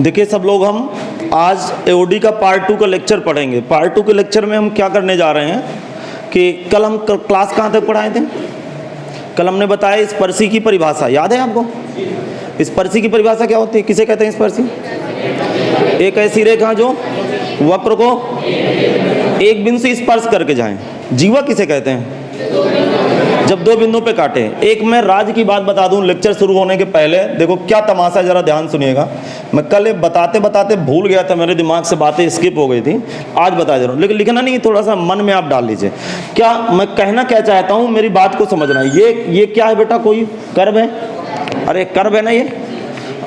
देखिए सब लोग, हम आज एओडी का पार्ट 2 का लेक्चर पढ़ेंगे। पार्ट 2 के लेक्चर में हम क्या करने जा रहे हैं कि कल हम क्लास कहाँ तक पढ़ाए थे? कल हमने बताया स्पर्शी की परिभाषा, याद है आपको? स्पर्शी की परिभाषा क्या होती है, किसे कहते हैं स्पर्शी? एक ऐसी रेखा जो वक्र को एक बिंदु से स्पर्श करके जाए। जीवा किसे कहते हैं? जब दो बिंदुओं पे काटे। एक मैं राज की बात बता दूं लेक्चर शुरू होने के पहले, देखो क्या तमाशा, जरा ध्यान सुनिएगा। मैं कल बताते बताते भूल गया था, मेरे दिमाग से बातें स्किप हो गई थी, आज बता दे रहा हूँ। लेकिन लिखना नहीं, थोड़ा सा मन में आप डाल लीजिए। क्या मैं कहना क्या चाहता हूँ, मेरी बात को समझना। ये क्या है बेटा? कोई कर्व है? अरे कर्व है ना ये?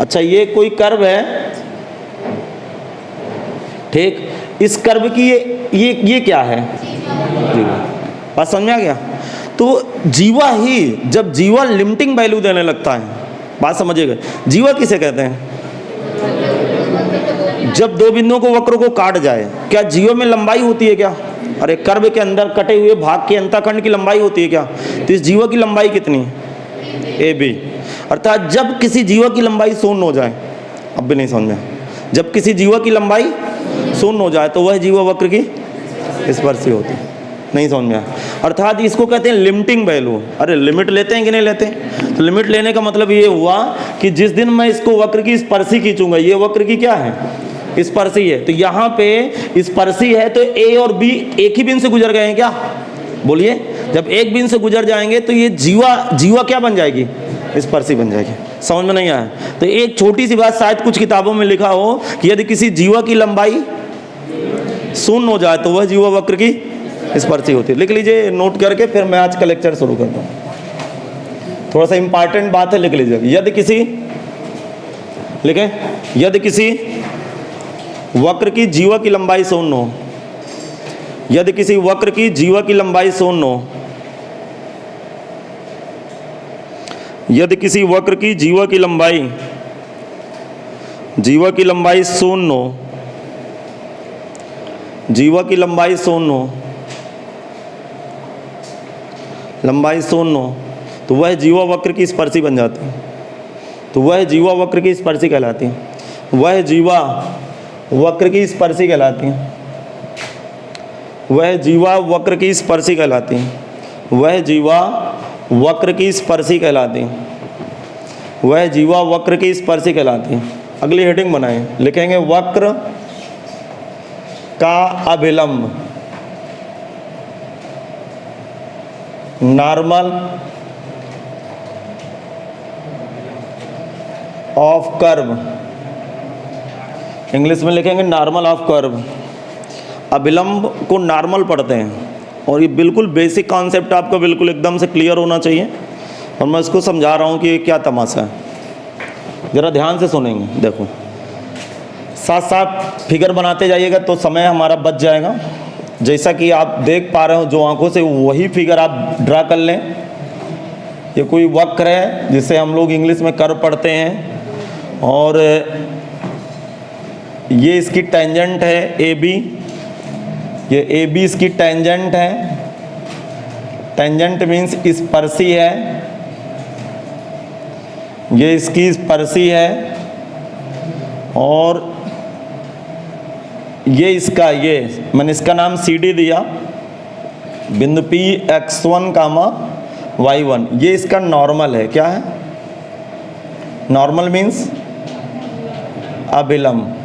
अच्छा, ये कोई कर्व है, ठीक। इस कर्व की ये क्या है? बात समझ में आ गया? तो जीवा ही, जब जीवा लिमिटिंग वैल्यू देने लगता है, बात समझिएगा, जीवा किसे कहते हैं? जब दो बिंदुओं को वक्र को काट जाए। क्या जीवा में लंबाई होती है क्या? अरे कर्व के अंदर कटे हुए भाग के अंतःखंड की लंबाई होती है क्या? तो इस जीवा की लंबाई कितनी है? A B. अर्थात जब किसी जीवा की लंबाई शून्य हो जाए, अब भी नहीं समझ में, जब किसी जीवा की लंबाई शून्य हो जाए तो वह जीवा वक्र की स्पर्शी होती है। नहीं समझ में आया? अर्थात इसको कहते हैं लिमिटिंग वैल्यू। अरे लिमिट लेते हैं कि नहीं लेते? तो लिमिट लेने का मतलब ये हुआ कि जिस दिन मैं इसको वक्र की स्पर्शी खींचूंगा, ये वक्र की क्या है? स्पर्शी है। तो यहाँ पे स्पर्शी है, तो ए और बी एक ही बिंदु से गुजर गए हैं क्या? बोलिए। जब एक बिंदु से गुजर जाएंगे तो ये जीवा क्या बन जाएगी? स्पर्शी बन जाएगी। समझ में नहीं आया? तो एक छोटी सी बात, शायद कुछ किताबों में लिखा हो कि यदि किसी जीवा की लंबाई शून्य हो जाए तो वह जीवा वक्र की स्पर्शी होती है। लिख लीजिए नोट करके, फिर मैं आज का लेक्चर शुरू करता हूँ। थोड़ा सा इंपॉर्टेंट बात है, लिख लीजिए। यदि किसी, लिखें, यदि किसी वक्र की जीवा की लंबाई शून्य हो, यदि किसी वक्र की जीवा की लंबाई शून्य हो, यदि किसी वक्र की जीवा की लंबाई शून्य हो, जीवा की लंबाई शून्य हो, लंबाई शून्य हो, तो वह जीवा वक्र की स्पर्शी बन जाती है। तो वह जीवा वक्र की स्पर्शी कहलाती है। वह जीवा वक्र की स्पर्शी कहलाती है। वह जीवा वक्र की स्पर्शी कहलाती है। वह जीवा वक्र की स्पर्शी कहलाती है। वह जीवा वक्र की स्पर्शी कहलाती है। अगली हेडिंग बनाएं, लिखेंगे वक्र का अभिलंब, नॉर्मल ऑफ कर्व। इंग्लिश में लिखेंगे नॉर्मल ऑफ कर्व। अभिलंब को नॉर्मल पढ़ते हैं, और ये बिल्कुल बेसिक कॉन्सेप्ट आपका बिल्कुल एकदम से क्लियर होना चाहिए। और मैं इसको समझा रहा हूँ कि ये क्या तमाशा है, ज़रा ध्यान से सुनेंगे। देखो, साथ साथ फिगर बनाते जाइएगा तो समय हमारा बच जाएगा। जैसा कि आप देख पा रहे हो जो आंखों से, वही फिगर आप ड्रा कर लें। ये कोई वक्र है जिसे हम लोग इंग्लिश में कर्व पढ़ते हैं, और ये इसकी टेंजेंट है ए बी। ये ए बी इसकी टेंजेंट है। टेंजेंट मीन्स स्पर्शी है। ये इसकी स्पर्शी है, और ये इसका, ये मैंने इसका नाम सी डी दिया, बिंदु P x1, y1। ये इसका नॉर्मल है। क्या है? नॉर्मल मीन्स अभिलंब।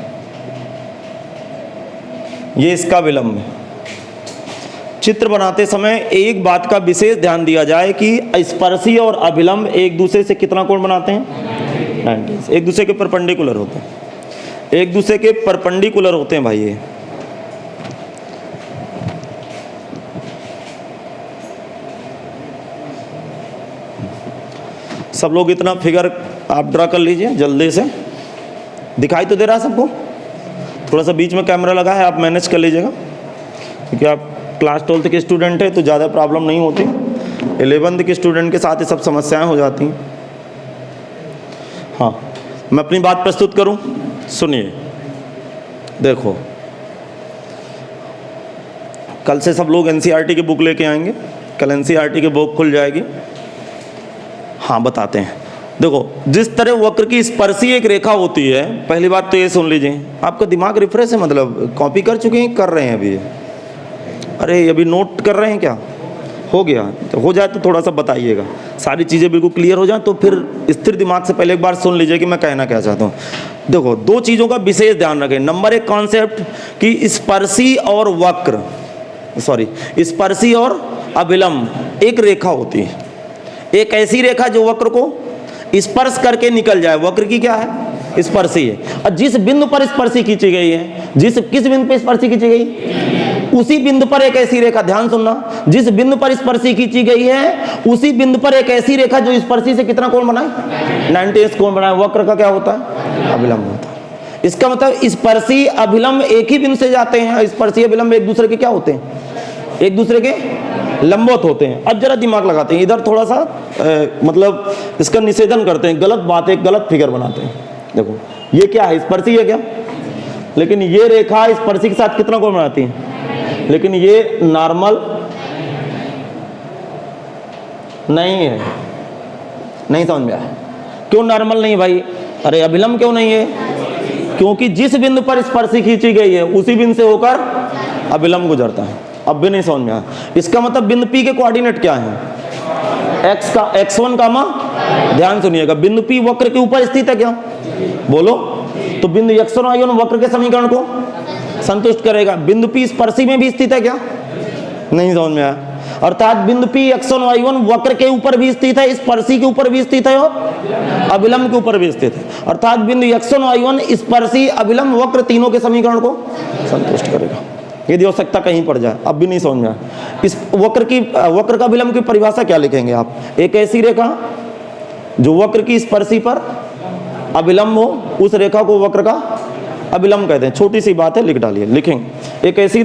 ये इसका विलंब है। चित्र बनाते समय एक बात का विशेष ध्यान दिया जाए कि स्पर्शी और अभिलंब एक दूसरे से कितना कोण बनाते हैं? 90। एक दूसरे के परपेंडिकुलर होते हैं। एक दूसरे के परपेंडिकुलर होते हैं भाई। ये सब लोग इतना फिगर आप ड्रा कर लीजिए जल्दी से। दिखाई तो दे रहा है सबको? थोड़ा सा बीच में कैमरा लगा है, आप मैनेज कर लीजिएगा, क्योंकि आप क्लास 12th के स्टूडेंट है तो ज़्यादा प्रॉब्लम नहीं होती। 11th के स्टूडेंट के साथ ये सब समस्याएं हो जाती हैं। हाँ, मैं अपनी बात प्रस्तुत करूं, सुनिए। देखो, कल से सब लोग एनसीईआरटी की बुक लेके आएंगे। कल एनसीईआरटी की बुक खुल जाएगी। हाँ, बताते हैं। देखो, जिस तरह वक्र की स्पर्शी एक रेखा होती है, पहली बात तो ये सुन लीजिए, आपका दिमाग रिफ्रेश है, मतलब कॉपी कर चुके हैं, कर रहे हैं अभी? अरे अभी नोट कर रहे हैं क्या? हो गया तो हो जाए तो थोड़ा सा बताइएगा, सारी चीज़ें बिल्कुल क्लियर हो जाए तो फिर स्थिर दिमाग से पहले एक बार सुन लीजिए कि मैं कहना क्या चाहता हूँ। देखो, दो चीज़ों का विशेष ध्यान रखें। नंबर एक कॉन्सेप्ट कि स्पर्शी और वक्र, स्पर्शी और अभिलंब एक रेखा होती है, एक ऐसी रेखा जो वक्र को स्पर्श करके निकल जाए, वक्र की क्या है? स्पर्शी है। और जिस बिंदु पर स्पर्शी खींची गई है, किस बिंदु पर स्पर्शी खींची गई, उसी बिंदु पर एक ऐसी रेखा, ध्यान सुनना, जिस बिंदु पर स्पर्शी खींची गई है उसी बिंदु पर एक ऐसी रेखा जो स्पर्शी से कितना कोण बनाए? 90 कोण बनाए, वक्र का क्या होता है? अभिलंब होता है। इसका मतलब स्पर्शी अभिलंब एक ही बिंदु से जाते हैं, स्पर्शी अभिलंब एक दूसरे के क्या होते हैं? एक दूसरे के लंबवत होते हैं। अब जरा दिमाग लगाते हैं, इधर थोड़ा सा मतलब इसका निषेधन करते हैं, गलत बातें, गलत फिगर बनाते हैं। देखो, ये क्या है? स्पर्शी है क्या? लेकिन ये रेखा स्पर्शी के साथ कितना कोण बनाती है? लेकिन ये नॉर्मल नहीं है। नहीं समझ में आया? क्यों नॉर्मल नहीं भाई? अरे अभिलंब क्यों नहीं है? क्योंकि जिस बिंदु पर स्पर्शी खींची गई है उसी बिंदु से होकर अभिलंब गुजरता है। अब भी नहीं समझ में आया? इसका मतलब बिंदु P के कोऑर्डिनेट क्या है? x का x1 कामा, ध्यान सुनिएगा, बिंदु P वक्र के ऊपर स्थित है क्या? बोलो। तो बिंदु x1 y1 वक्र के समीकरण को संतुष्ट करेगा। बिंदु P स्पर्शी में भी स्थित है क्या? नहीं समझ में आया? अर्थात बिंदु P x1 y1 वक्र के ऊपर भी स्थित है, स्पर्शी के ऊपर भी स्थित है और अभिलंब के ऊपर भी स्थित है। अर्थात बिंदु x1 y1 स्पर्शी अभिलंब वक्र तीनों के समीकरण को संतुष्ट करेगा। यदि आवश्यकता कहीं पड़ जाए, अब भी नहीं समझ में आया, इस वक्र का अभिलंब की परिभाषा क्या लिखेंगे आप? एक ऐसी रेखा जो वक्र की स्पर्शी पर अभिलंब हो, उस रेखा को वक्र का अभिलंब कहते हैं। छोटी सी बात है, लिख डालिए, लिखेंगे एक ऐसी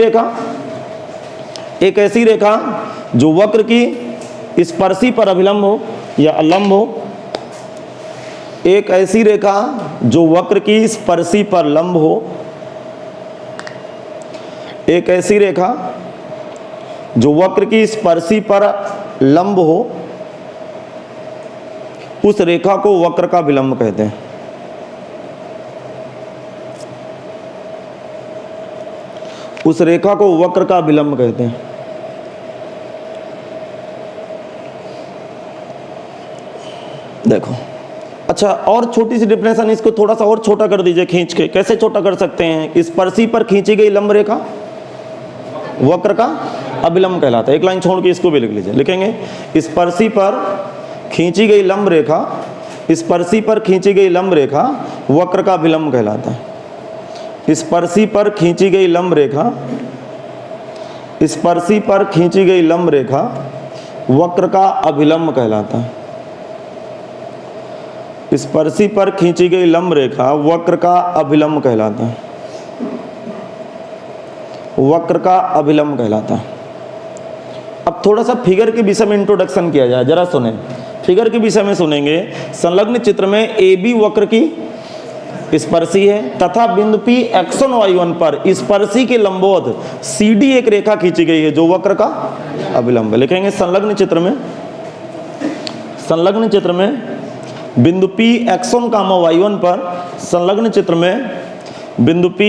रेखा जो वक्र की स्पर्शी पर अभिलंब हो या अलंब हो, एक ऐसी रेखा जो वक्र की स्पर्शी पर लंब हो, एक ऐसी रेखा जो वक्र की स्पर्शी पर लंब हो, उस रेखा को वक्र का अभिलंब कहते हैं। उस रेखा को वक्र का अभिलंब कहते हैं। देखो, अच्छा, और छोटी सी डिफरेंशन, इसको थोड़ा सा और छोटा कर दीजिए खींच के। कैसे छोटा कर सकते हैं? स्पर्शी पर खींची गई लंब रेखा वक्र का अभिलंब कहलाता है। एक लाइन छोड़ के इसको भी लिख लीजिए, लिखेंगे स्पर्शी पर खींची गई लंब रेखा, स्पर्शी पर खींची गई लंब रेखा वक्र का अभिलंब कहलाता है। स्पर्शी पर खींची गई लंब रेखा, स्पर्शी पर खींची गई लंब रेखा वक्र का अभिलंब कहलाता है। स्पर्शी पर खींची गई लंब रेखा वक्र का अभिलंब कहलाता है। वक्र का अभिलंब कहलाता है। अब थोड़ा सा फिगर के विषय में इंट्रोडक्शन किया जाए, जरा सुने। फिगर के विषय में सुनेंगे। संलग्न चित्र में AB वक्र की स्पर्शी है तथा बिंदु P x1 y1 पर स्पर्शी के लंबवत CD एक रेखा खींची गई है जो वक्र का अभिलंब है। लिखेंगे संलग्न चित्र में बिंदु P x1, y1 पर, संलग्न चित्र में बिंदु P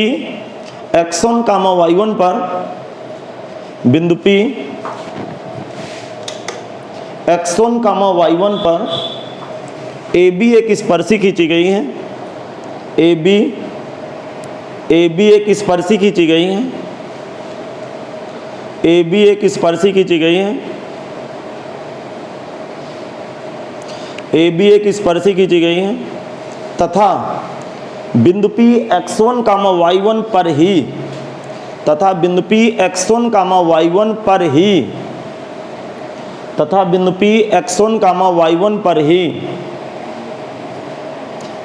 x1, y1 पर, बिंदु P x1, y1 पर AB एक स्पर्शी खींची गई है। AB एक स्पर्शी खींची गई है। AB एक स्पर्शी खींची गई है। AB एक स्पर्शी खींची गई है तथा बिंदु P x1, y1 पर ही, तथा बिंदु P x1, y1 पर ही, तथा बिंदु P x1, y1 पर ही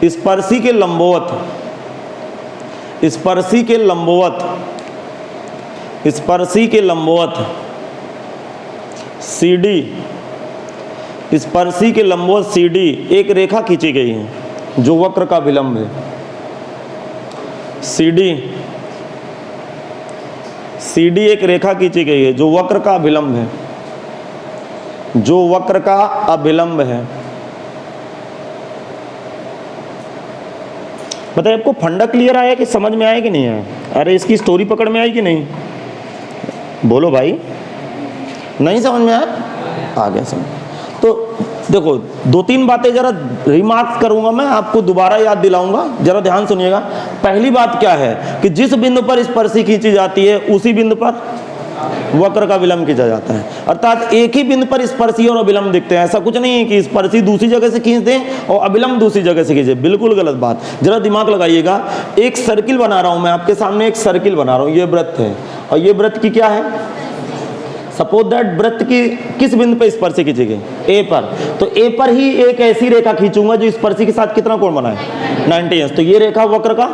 स्पर्शी के लंबवत, स्पर्शी के लंबवत, स्पर्शी के लंबवत CD, स्पर्शी के लंबवत CD एक रेखा खींची गई है जो वक्र का अभिलंब है। CD एक रेखा खींची गई है जो वक्र का अभिलंब है, जो वक्र का अभिलंब है। बताइए आपको फंडा क्लियर आया कि समझ में आया कि नहीं आया? अरे इसकी स्टोरी पकड़ में आई कि नहीं? बोलो भाई, नहीं समझ में आया? आ गया समझ। तो देखो 2-3 बातें जरा रिमार्क्स करूंगा, मैं आपको दोबारा याद दिलाऊंगा, जरा ध्यान सुनिएगा। पहली बात क्या है कि जिस बिंदु पर स्पर्शी खींची जाती है उसी बिंदु पर वक्र का विलंब खींचा जाता है। अर्थात एक ही बिंदु पर स्पर्शी और अभिलंब दिखते हैं। ऐसा कुछ नहीं है कि स्पर्शी दूसरी जगह से खींच दें और अभिलंब दूसरी जगह से खींचे, बिल्कुल गलत बात। जरा दिमाग लगाइएगा। एक सर्किल बना रहा हूं मैं आपके सामने, एक सर्किल बना रहा हूं, ये वृत्त है और ये वृत्त की क्या है? सपोज दैट वृत्त की किस बिंदु पर स्पर्शी खींचेगी? ए पर। तो ए पर ही एक ऐसी रेखा खींचूंगा जो स्पर्शी के साथ कितना कोण बनाए? 90 अंश। तो ये रेखा वक्र का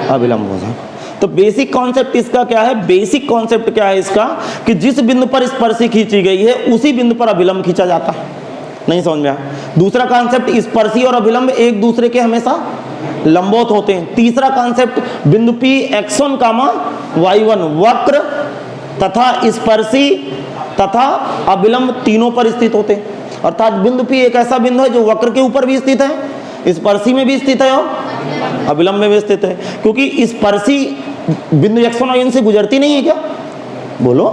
अभिलंब होगा। तो बेसिक कॉन्सेप्ट इसका क्या है? बेसिक कॉन्सेप्ट क्या है इसका कि जिस बिंदु पर स्पर्शी खींची गई है उसी बिंदु पर अभिलंब खींचा जाता है। नहीं समझ में आया? दूसरा कॉन्सेप्ट, स्पर्शी और अभिलंब एक दूसरे के हमेशा लंबवत होते हैं। तीसरा कॉन्सेप्ट, बिंदु P x1, y1 वक्र तथा स्पर्शी तथा अभिलंब तीनों पर स्थित होते हैं। अर्थात बिंदु P एक ऐसा बिंदु है जो वक्र के ऊपर भी स्थित है, स्पर्शी में भी स्थित है और अभिलंब में भी स्थित है। क्योंकि स्पर्शी बिंदु x1 और y1 से गुजरती नहीं है क्या? बोलो।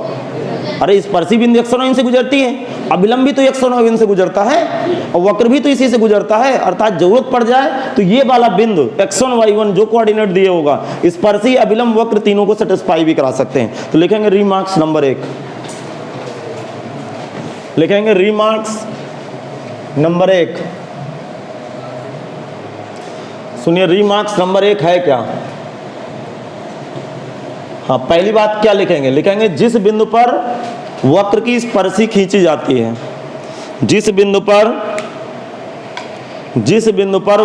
अरे स्पर्शी बिंदु x1 और y1 से गुजरती है, अभिलंब भी तो x1 और y1 से गुजरता है और वक्र भी तो इसी से गुजरता है। अर्थात जरूरत पड़ जाए तो ये वाला बिंदु x1 y1 जो कोऑर्डिनेट दिए होगा, स्पर्शी अभिलंब वक्र तीनों को सेटिस्फाई भी करा सकते हैं। तो लिखेंगे रीमार्क्स नंबर 1, लिखेंगे रीमार्क्स नंबर 1। सुनिए, रीमार्क्स नंबर 1 है क्या? हाँ, पहली बात क्या लिखेंगे? लिखेंगे जिस बिंदु पर वक्र की स्पर्शी खींची जाती है, जिस बिंदु पर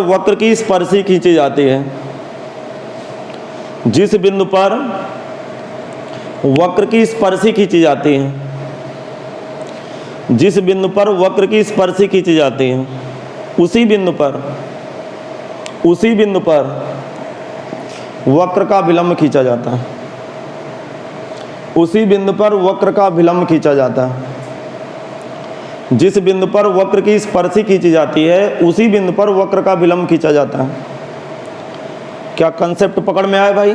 वक्र की स्पर्शी खींची जाती है, जिस बिंदु पर वक्र की स्पर्शी खींची जाती है, जिस बिंदु पर वक्र की स्पर्शी खींची जाती है उसी बिंदु पर वक्र का विलंब खींचा जाता है, उसी बिंदु पर वक्र का विलंब खींचा जाता है। जिस बिंदु पर वक्र की स्पर्शी खींची जाती है उसी बिंदु पर वक्र का विलंब खींचा जाता है। क्या कंसेप्ट पकड़ में आया भाई?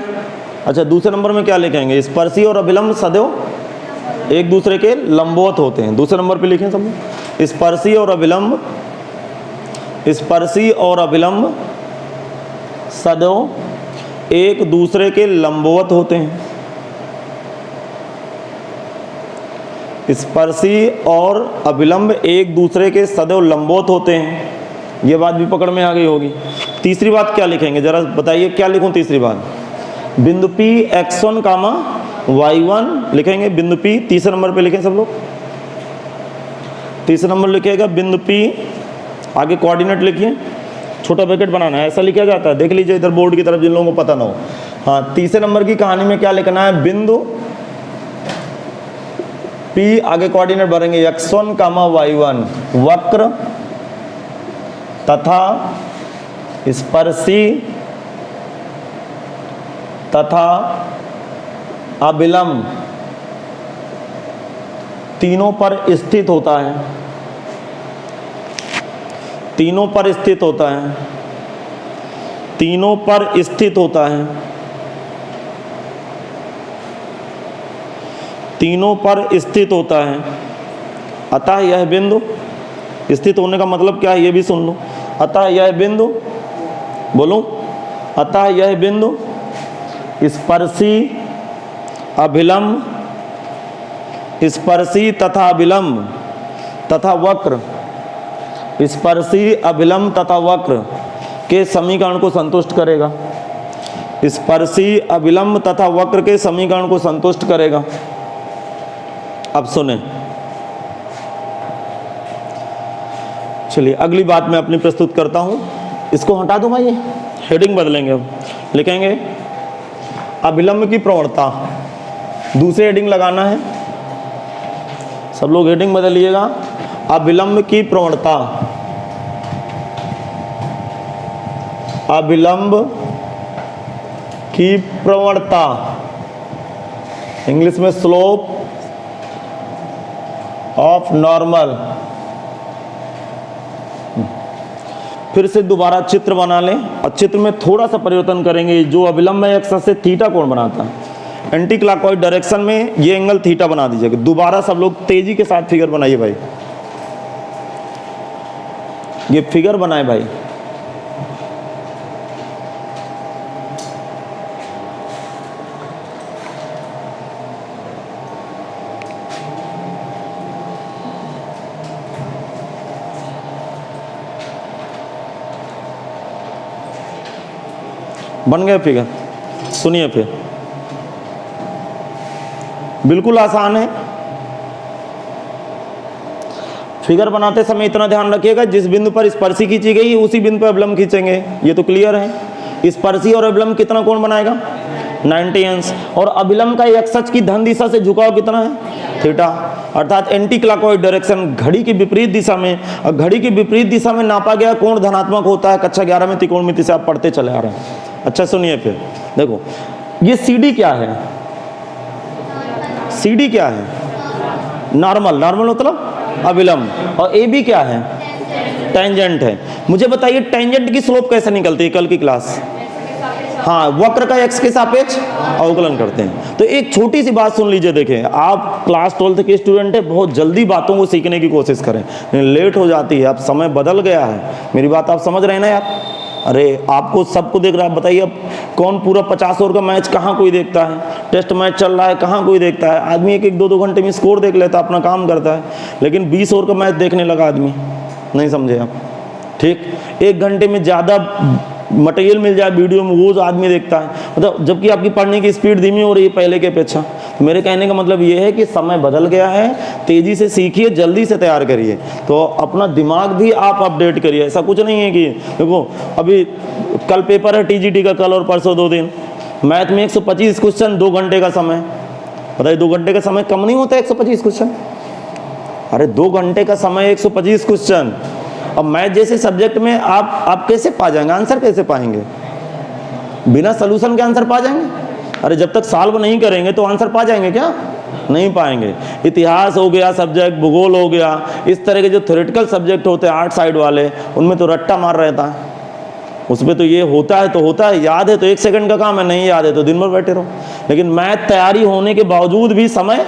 अच्छा, दूसरे नंबर में क्या लिखेंगे? स्पर्शी और अभिलंब सदैव एक दूसरे के लंबवत होते हैं। दूसरे नंबर पे लिखें सब, स्पर्शी और अभिलंब सदैव एक दूसरे के लंबवत होते हैं। स्पर्शी और अभिलंब एक दूसरे के सदैव लंबवत होते हैं। ये बात भी पकड़ में आ गई होगी। तीसरी बात क्या लिखेंगे? जरा बताइए क्या लिखूं तीसरी बात? बिंदु P x1, y1 लिखेंगे। बिंदु P तीसरे नंबर पे लिखें सब लोग। तीसरे नंबर लिखिएगा बिंदु P, आगे कोऑर्डिनेट लिखिए, छोटा ब्रैकेट बनाना है, ऐसा लिखा जाता है। देख लीजिए इधर बोर्ड की तरफ, जिन लोगों को पता ना हो। हाँ, तीसरे नंबर की कहानी में क्या लिखना है? बिंदु P, आगे कोऑर्डिनेट भरेंगे x1, y1 वक्र तथा स्पर्शी तथा अभिलंब तीनों पर स्थित होता है, तीनों पर स्थित होता है, तीनों पर स्थित होता है, तीनों पर स्थित होता है। अतः यह बिंदु, स्थित होने का मतलब क्या है ये भी सुन लो। अतः यह बिंदु, बोलो, अतः यह बिंदु स्पर्शी अभिलंब, स्पर्शी तथा अभिलंब तथा वक्र, स्पर्शी अभिलंब तथा वक्र के समीकरण को संतुष्ट करेगा। स्पर्शी अभिलंब तथा वक्र के समीकरण को संतुष्ट करेगा। अब सुने, चलिए अगली बात मैं अपनी प्रस्तुत करता हूं। इसको हटा दूं भाई, हेडिंग बदलेंगे। अब लिखेंगे अभिलंब की प्रवणता। दूसरी हेडिंग लगाना है, सब लोग हेडिंग बदलिएगा। अभिलंब की प्रवणता, अभिलंब की प्रवणता, इंग्लिश में स्लोप ऑफ नॉर्मल। फिर से दोबारा चित्र बना लें और चित्र में थोड़ा सा परिवर्तन करेंगे। जो अभिलंब एक्सिस से थीटा कोण बनाता है, एंटी क्लॉकवाइज डायरेक्शन में ये एंगल थीटा बना दीजिएगा। दोबारा सब लोग तेजी के साथ फिगर बनाइए भाई, ये फिगर बनाए भाई। बन गया फिगर। सुनिए फिर, बिल्कुल आसान है। फिगर बनाते समय इतना ध्यान रखिएगा, जिस बिंदु पर स्पर्शी खींची गई उसी बिंदु पर अभिलंब खींचेंगे। ये तो क्लियर है। स्पर्शी और अभिलंब कितना कोण बनाएगा? 90 अंश। और अभिलंब का एक्स अक्ष की धन दिशा से झुकाव कितना है? थीटा। अर्थात एंटी क्लॉकवाइज डायरेक्शन, घड़ी की विपरीत दिशा में। और घड़ी की विपरीत दिशा में नापा गया कोण धनात्मक होता है। कक्षा 11 में त्रिकोणमिति से आप पढ़ते चले आ रहे हैं। अच्छा सुनिए फिर, देखो ये CD क्या है? CD क्या है? नॉर्मल। नॉर्मल मतलब अभिलंब। और AB क्या है? टेंजेंट है। मुझे बताइए टेंजेंट की स्लोप कैसे निकलती है? कल की क्लास, हाँ, वक्र का x के सापेक्ष अवकलन करते हैं। तो एक छोटी सी बात सुन लीजिए। देखें, आप क्लास 12 के स्टूडेंट है, बहुत जल्दी बातों को सीखने की कोशिश करें, लेट हो जाती है। अब समय बदल गया है, मेरी बात आप समझ रहे हैं ना यार? अरे आपको सबको देख रहा है। बताइए अब कौन पूरा 50 ओवर का मैच कहाँ कोई देखता है? टेस्ट मैच चल रहा है, कहाँ कोई देखता है? आदमी एक 2-2 घंटे में स्कोर देख लेता है, अपना काम करता है। लेकिन 20 ओवर का मैच देखने लगा आदमी, नहीं समझे आप? ठीक, 1 घंटे में ज़्यादा मटेरियल मिल जाए वीडियो में, वो आदमी देखता है। मतलब जबकि आपकी पढ़ने की स्पीड धीमी हो रही है पहले के अपेक्षा। तो मेरे कहने का मतलब ये है कि समय बदल गया है, तेज़ी से सीखिए, जल्दी से तैयार करिए, तो अपना दिमाग भी आप अपडेट करिए। ऐसा कुछ नहीं है कि देखो अभी कल पेपर है TGT का, कल और परसों 2 दिन। मैथ में 125 क्वेश्चन, 2 घंटे का समय। बताइए 2 घंटे का समय कम नहीं होता 125 क्वेश्चन? अरे 2 घंटे का समय, 125 क्वेश्चन। अब मैथ जैसे सब्जेक्ट में आप कैसे पा जाएंगे? आंसर कैसे पाएंगे? बिना सोल्यूशन के आंसर पा जाएंगे? अरे जब तक सॉल्व नहीं करेंगे तो आंसर पा जाएंगे क्या? नहीं पाएंगे। इतिहास हो गया सब्जेक्ट, भूगोल हो गया, इस तरह के जो थ्योरेटिकल सब्जेक्ट होते हैं 8 साइड वाले, उनमें तो रट्टा मार रहता है। उसमें तो ये होता है तो होता है, याद है तो 1 सेकंड का काम है, नहीं याद है तो दिन भर बैठे रहो। लेकिन मैथ तैयारी होने के बावजूद भी समय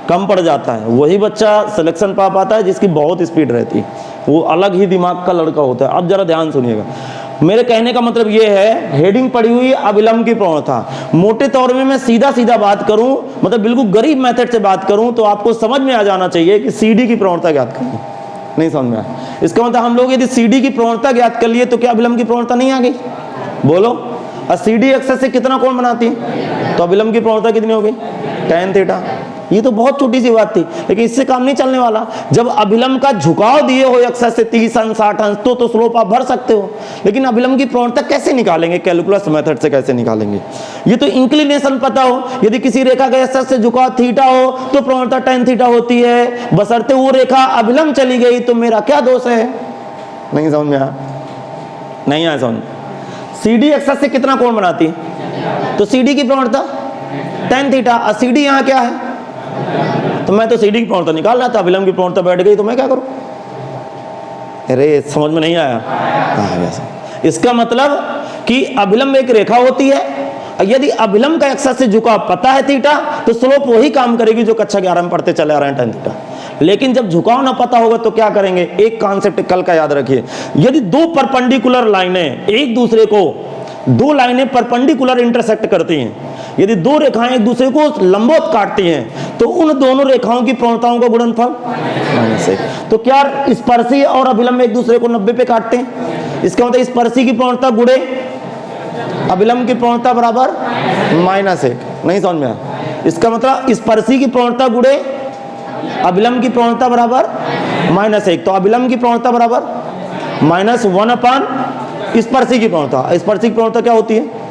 कम पड़ जाता है। वही बच्चा सिलेक्शन पा पाता है जिसकी बहुत स्पीड रहती है, वो अलग ही दिमाग का लड़का होता है। अब जरा ध्यान सुनिएगा, मेरे कहने का मतलब ये है, हेडिंग पड़ी हुई अभिलंब की प्रवणता। मोटे तौर में मैं सीधा सीधा बात करूं, मतलब बिल्कुल गरीब मेथड से बात करूं, तो आपको समझ में आ जाना चाहिए कि CD की प्रवणता ज्ञात करनी। नहीं समझ में आया? इसका मतलब हम लोग यदि CD की प्रवणता ज्ञात कर लिए तो क्या अभिलंब की प्रवणता नहीं आ गई? बोलो। और CD एक्सिस से कितना कोण बनाती है? तो अभिलंब की प्रवणता कितनी हो गई? tan theta. ये तो बहुत छोटी सी बात थी, लेकिन इससे काम नहीं चलने वाला। जब अभिलंब का झुकाव दिए हो एक्सिस से 30 अंश 60 अंश, तो स्लोप आप भर सकते हो। लेकिन अभिलंब की प्रवणता कैसे निकालेंगे? कैलकुलस मेथड से कैसे निकालेंगे? ये तो इंक्लिनेशन पता हो, यदि किसी रेखा का एक्सिस से झुकाव थीटा हो तो प्रवणता tan थीटा होती है, बशर्ते वो रेखा अभिलंब चली गई तो मेरा क्या दोष है? नहीं समझ में आया? नहीं आया समझ? CD एक्सिस से कितना कोण बनाती है? तो CD की प्रवणता tan थीटा। और CD यहाँ क्या है? तो मैं तो CD की प्रवणता निकाल रहा था, अभिलंब की प्रवणता बैठ गई तो मैं क्या करूं? अरे समझ में नहीं आया? इसका मतलब कि अभिलंब एक रेखा होती है, यदि अभिलंब का एक्सिस से झुकाव पता है थीटा, तो स्लोप वही काम करेगी जो कक्षा 11 में पढ़ते चले आ रहे हैं, tan थीटा। लेकिन जब झुकाव ना पता होगा तो क्या करेंगे? एक कॉन्सेप्ट कल का याद रखिए, यदि 2 परपेंडिकुलर लाइनें एक दूसरे को, 2 लाइनें परपेंडिकुलर इंटरसेक्ट करती हैं, यदि 2 रेखाएं एक दूसरे को लंबवत काटती हैं, तो उन दोनों रेखाओं की प्रवणताओं का गुणनफल -1। तो क्या स्पर्शी और अभिलंब एक दूसरे को 90 पे काटते हैं? इसका मतलब स्पर्शी की प्रवणता गुणे अभिलंब की प्रवणता बराबर -1। नहीं समझ में आया? इसका मतलब स्पर्शी की प्रवणता गुणे अभिलंब की प्रवणता बराबर -1। तो अभिलंब की प्रवणता बराबर -1/, स्पर्शी की प्रवणता। स्पर्शी की प्रवणता क्या होती है?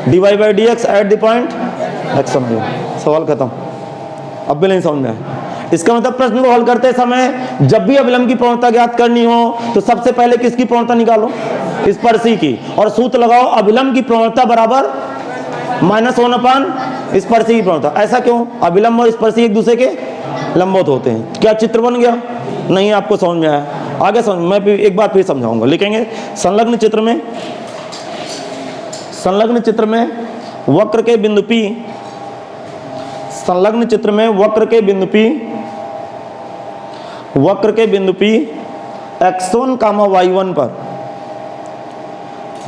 dy/dx eight the point x। सवाल खत्म। अब भी नहीं समझ में आया? इसका मतलब प्रश्न को हल करते समय जब भी अभिलंब की प्रवणता ज्ञात करनी हो तो सबसे पहले किसकी प्रवणता निकालो? स्पर्शी की। और सूत्र लगाओ, अभिलंब की प्रवणता बराबर -1/, स्पर्शी की प्रवणता। ऐसा क्यों? अभिलंब और स्पर्शी एक दूसरे के लंबवत होते हैं। क्या चित्र बन गया? नहीं आपको समझ में आया? आगे समझ, मैं एक बार फिर समझाऊंगा। लिखेंगे संलग्न चित्र में वक्र के बिंदु P, संलग्न चित्र में वक्र के बिंदु P x1, y1 पर,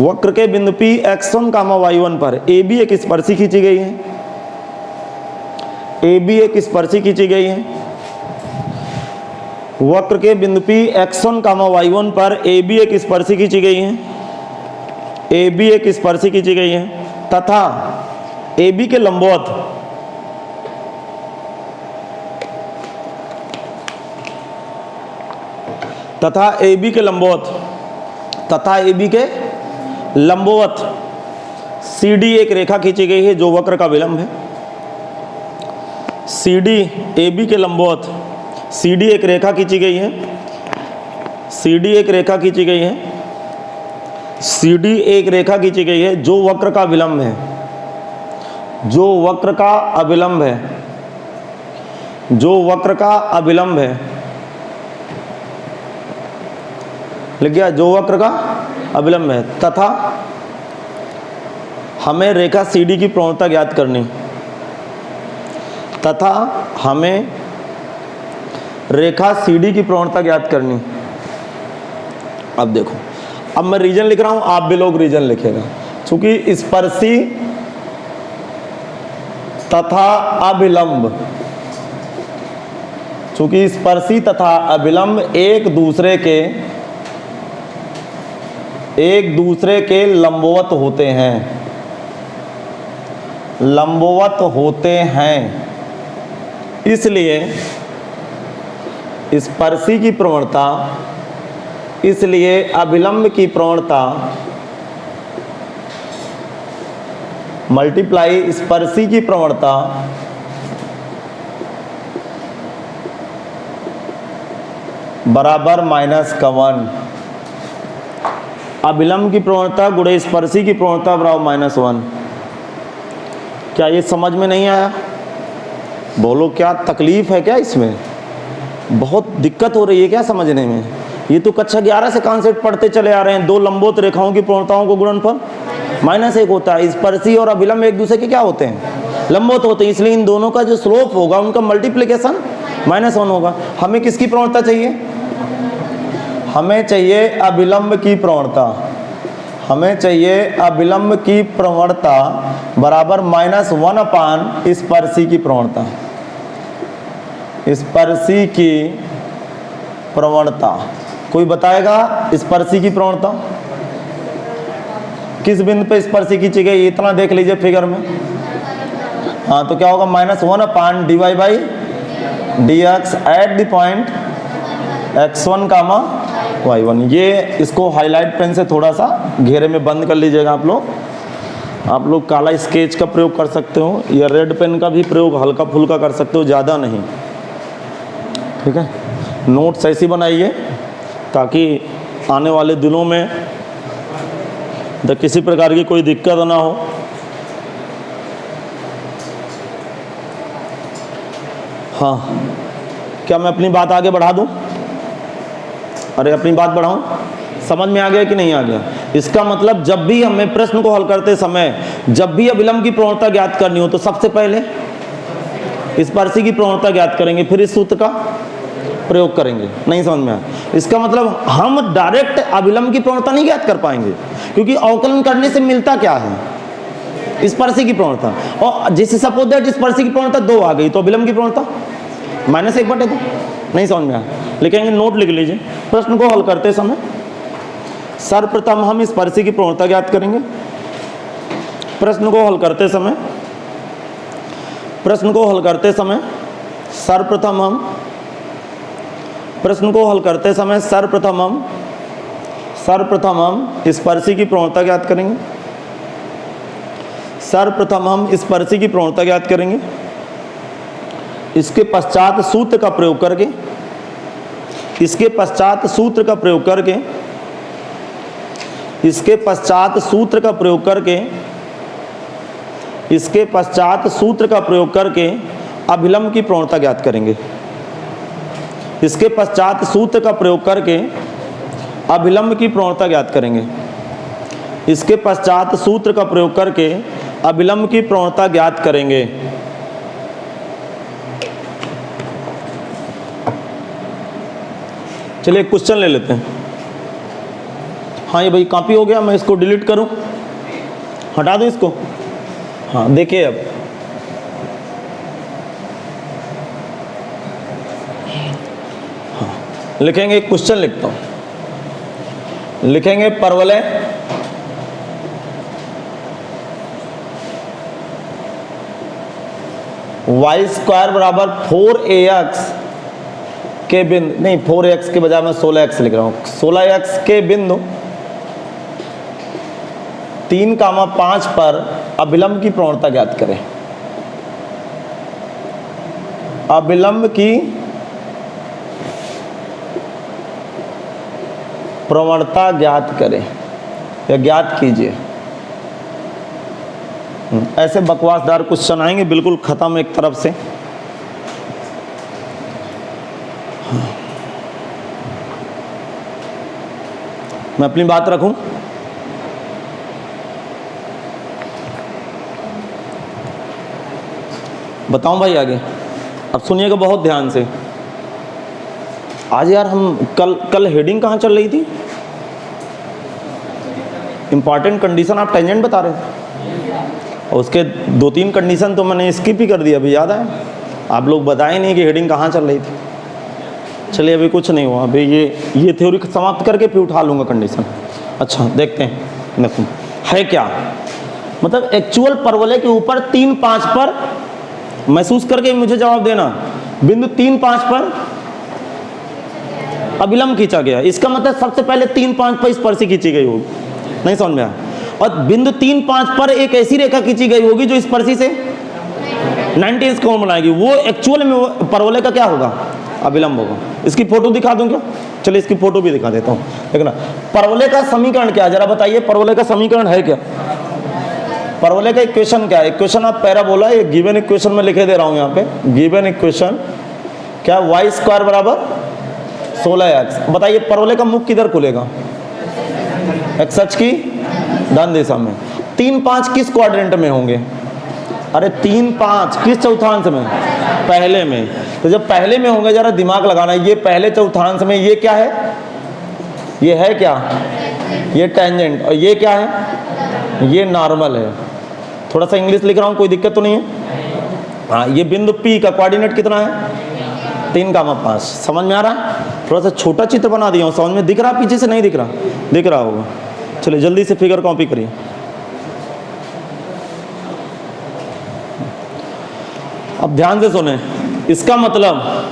वक्र के बिंदु P x1, y1 पर AB एक स्पर्शी खींची गई है, AB एक स्पर्शी खींची गई है। वक्र के बिंदु P x1, y1 पर AB एक स्पर्शी खींची गई है, AB एक स्पर्शी खींची गई है तथा AB के लंबवत तथा AB के लंबवत CD एक रेखा खींची गई है जो वक्र का विलंब है। CD AB के लंबवत CD एक रेखा खींची गई है, CD एक रेखा खींची गई है, CD एक रेखा खींची गई है जो वक्र का विलंब है, जो वक्र का अविलंब है, जो वक्र का अविलंब है। लिख गया, जो वक्र का अविलंब है। तथा हमें रेखा CD की प्रवणता ज्ञात करनी, तथा हमें रेखा CD की प्रवणता ज्ञात करनी। अब देखो, अब मैं रीजन लिख रहा हूं, आप भी लोग रीजन लिखेगा। चूंकि स्पर्शी तथा अभिलंब, चूंकि स्पर्शी तथा अभिलंब एक दूसरे के लंबवत होते हैं, इसलिए स्पर्शी की प्रवणता, इसलिए अभिलंब की प्रवणता मल्टीप्लाई स्पर्शी की प्रवणता बराबर -1। अभिलंब की प्रवणता गुणे स्पर्शी की प्रवणता बराबर -1। क्या ये समझ में नहीं आया? बोलो, क्या तकलीफ है क्या इसमें? बहुत दिक्कत हो रही है क्या समझने में? ये तो कक्षा 11 से कॉन्सेप्ट पढ़ते चले आ रहे हैं। दो लंबवत रेखाओं की प्रवणताओं को गुणनफल -1 होता है। स्पर्शी और अभिलंब एक दूसरे के क्या होते हैं? लंबवत होते हैं, इसलिए इन दोनों का जो स्लोप होगा उनका मल्टीप्लिकेशन -1 होगा। हमें किसकी प्रवणता चाहिए? हमें चाहिए अभिलंब की प्रवणता, हमें चाहिए अभिलंब की प्रवणता बराबर -1 अपान स्पर्शी की प्रवणता। स्पर्शी की प्रवणता कोई बताएगा? स्पर्शी की प्रवणता किस बिंदु पे स्पर्शी खींची गई? इतना देख लीजिए फिगर में। हाँ, तो क्या होगा? -1 upon dy by dx at the point x1, y1। ये इसको हाईलाइट पेन से थोड़ा सा घेरे में बंद कर लीजिएगा आप लोग काला स्केच का प्रयोग कर सकते हो या रेड पेन का भी प्रयोग हल्का फुल्का कर सकते हो, ज़्यादा नहीं। ठीक है, नोट्स ऐसी बनाइए ताकि आने वाले दिनों में किसी प्रकार की कोई दिक्कत ना हो। हाँ, क्या मैं अपनी बात आगे बढ़ा दूं? अरे अपनी बात बढ़ाऊं? समझ में आ गया कि नहीं आ गया? इसका मतलब जब भी हमें प्रश्न को हल करते समय जब भी अभिलंब की प्रवणता ज्ञात करनी हो तो सबसे पहले स्पर्शी की प्रवणता ज्ञात करेंगे, फिर इस सूत्र का प्रयोग करेंगे। नहीं समझ में आया? इसका मतलब हम डायरेक्ट अभिलंब की प्रवणता नहीं ज्ञात कर पाएंगे, क्योंकि अवकलन करने से मिलता क्या है? स्पर्शी की प्रवणता। और जैसे सपोज दैट स्पर्शी की प्रवणता 2 आ गई तो अभिलंब की प्रवणता -1/2। नहीं समझ में आया? लिखेंगे, नोट लिख लीजिए। प्रश्न को हल करते समय सर्वप्रथम हम स्पर्शी की प्रवणता ज्ञात करेंगे। प्रश्न को हल करते समय सर्वप्रथम हम स्पर्शी की प्रवणता ज्ञात करेंगे। सर्वप्रथम हम स्पर्शी की प्रवणता ज्ञात करेंगे। इसके पश्चात सूत्र का प्रयोग करके अभिलंब की प्रवणता ज्ञात करेंगे। इसके पश्चात सूत्र का प्रयोग करके अभिलंब की प्रवणता ज्ञात करेंगे। इसके पश्चात सूत्र का प्रयोग करके अभिलंब की प्रवणता ज्ञात करेंगे। चलिए क्वेश्चन ले लेते हैं। हाँ ये भाई कॉपी हो गया, मैं इसको डिलीट करूं, हटा दूं इसको। हाँ देखिए अब हाँ, लिखेंगे क्वेश्चन लिखता हूं, लिखेंगे परवलय वाई स्क्वायर बराबर 4ax के बिंदु, नहीं 4x के बजाय मैं 16x लिख रहा हूं, 16x के बिंदु 3,5 पर अभिलंब की प्रवणता ज्ञात करें। अभिलंब की प्रवणता ज्ञात करें या ज्ञात कीजिए। ऐसे बकवासदार क्वेश्चन आएंगे बिल्कुल खत्म एक तरफ से। मैं अपनी बात रखूं, बताऊं भाई आगे। अब सुनिएगा बहुत ध्यान से। आज यार हम कल हेडिंग कहाँ चल रही थी? इंपॉर्टेंट कंडीशन आप टेंजेंट बता रहे थे, और उसके 2-3 कंडीशन तो मैंने स्किप ही कर दिया। अभी याद आया? आप लोग बताए नहीं कि हेडिंग कहाँ चल रही थी। चलिए अभी कुछ नहीं हुआ, अभी ये थ्योरी समाप्त करके फिर उठा लूँगा कंडीशन। अच्छा देखते हैं, देखो है क्या मतलब एक्चुअल परवलय के ऊपर 3,5 पर महसूस करके मुझे जवाब देना। बिंदु 3,5 पर अभिलंब खींचा गया, इसका मतलब सबसे पहले 3,5 पर स्पर्शी खींची गई होगी। नहीं समझ में आया? और बिंदु 3,5 पर एक ऐसी रेखा खींची गई होगी जो स्पर्शी से 90 कोण बनाएगी। वो एक्चुअल में परवलय का क्या होगा? अभिलंब होगा। इसकी फोटो दिखा दूं क्या? चलिए इसकी फोटो भी दिखा देता हूं। देखना परवलय का समीकरण क्या है, जरा बताइए। परवलय का समीकरण है क्या? परवलय का इक्वेशन क्या है? इक्वेशन आप पैराबोला, ये गिवन इक्वेशन में लिखे दे रहा हूं यहाँ पे। गिवन इक्वेशन क्या? वाई स्क्वायर बराबर 16x। बताइए परवलय का मुख किधर खुलेगा? एक्स अक्ष की धन दिशा में। 3,5 किस क्वाड्रेंट में होंगे? अरे 3,5 किस चौथांश में? पहले में। तो जब पहले में होंगे जरा दिमाग लगाना, ये पहले चौथांश में ये क्या है? ये है क्या? ये टेंजेंट। और ये क्या है? ये नॉर्मल है। थोड़ा सा इंग्लिश लिख रहा हूँ, कोई दिक्कत तो नहीं है? हाँ ये बिंदु P का कोऑर्डिनेट कितना है? 3,5। समझ में आ रहा है? थोड़ा सा छोटा चित्र बना दिया हूँ, समझ में दिख रहा? पीछे से नहीं दिख रहा? दिख रहा होगा। चलिए जल्दी से फिगर कॉपी करिए। अब ध्यान से सुने। इसका मतलब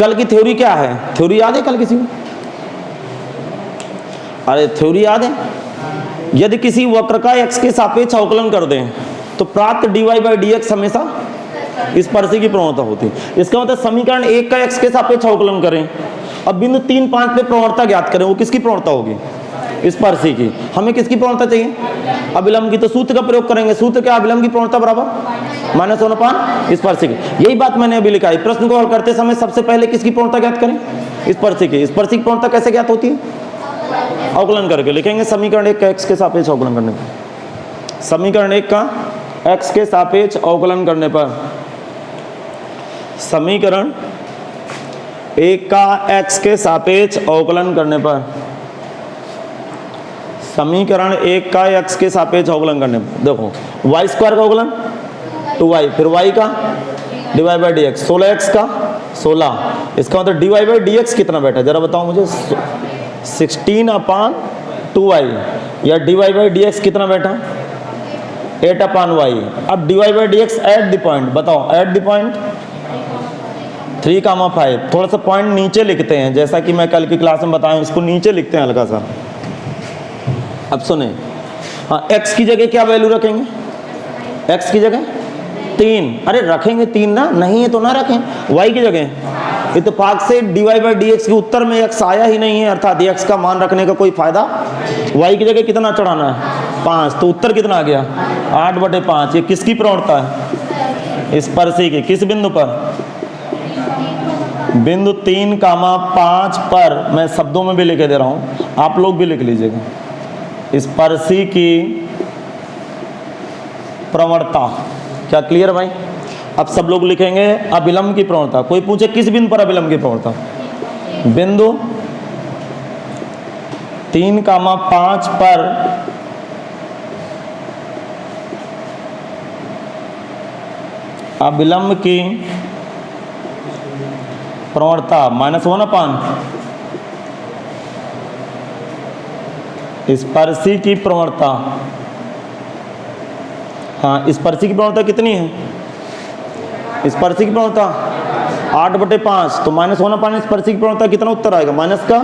कल की थ्योरी क्या है? थ्योरी याद है कल किसी को? अरे थ्योरी याद है? यदि किसी वक्र का x के सापेक्ष अवकलन कर दें तो प्राप्त dy/dx हमेशा स्पर्शी की प्रवणता होती है। इसका मतलब समीकरण 1 का x के सापेक्ष अवकलन करें, अब बिंदु 3,5 पे प्रवणता ज्ञात करें। वो किसकी प्रवणता होगी? स्पर्शी की। हमें किसकी प्रवणता चाहिए? अभिलंब की। तो सूत्र का प्रयोग करेंगे। सूत्र क्या? अभिलंब की प्रवणता बराबर -1/, स्पर्शी की। यही बात मैंने अभी लिखा है। प्रश्न को हल करते समय सबसे पहले किसकी प्रवणता ज्ञात करें? स्पर्शी की। स्पर्शी की प्रवणता कैसे ज्ञात होती है? अवकलन करके। लिखेंगे समीकरण 1 का x के सापेक्ष अवकलन करने पर। समीकरण 1 का x के सापेक्ष अवकलन करने पर, समीकरण 1 का x के सापेक्ष अवकलन करने पर, समीकरण 1 का x के सापेक्ष अवकलन करने पर देखो y स्क्वायर का अवकलन 2y, फिर y का dy/dx, 16x का 16। इसका मतलब dy/dx कितना बैठा? जरा बताओ मुझे। 16/2y या dy/dx कितना बैठा? 8/y। अब dy/dx एट द पॉइंट बताओ, एट द पॉइंट 3,5। थोड़ा सा पॉइंट नीचे लिखते हैं, जैसा कि मैं कल की क्लास में बताया, इसको नीचे लिखते हैं हल्का सा। अब सुने, हाँ x की जगह क्या वैल्यू रखेंगे? x की जगह 3। अरे रखेंगे 3 ना, नहीं है तो ना रखें। y की जगह इत्तेफाक से dy/dx के उत्तर में x आया ही नहीं है, अर्थात x का मान रखने का कोई फायदा। y की जगह कितना चढ़ाना है? 5। तो उत्तर कितना आ गया? 8/5। ये किसकी प्रवणता है? स्पर्शी की। किस बिंदु पर? बिंदु 3,5 पर, मैं शब्दों में भी लिख दे रहा हूं, आप लोग भी लिख लीजिएगा, स्पर्शी की प्रवणता। क्या क्लियर भाई? अब सब लोग लिखेंगे अभिलंब की प्रवणता। कोई पूछे किस बिंदु पर अभिलंब की प्रवणता? बिंदु 3,5 पर अभिलंब की प्रवणता -1/, स्पर्शी की प्रवणता। हाँ, स्पर्शी की प्रवणता कितनी है? स्पर्शी की प्रवणता 8/5, तो -1/, स्पर्शी की प्रवणता कितना उत्तर आएगा? माइनस का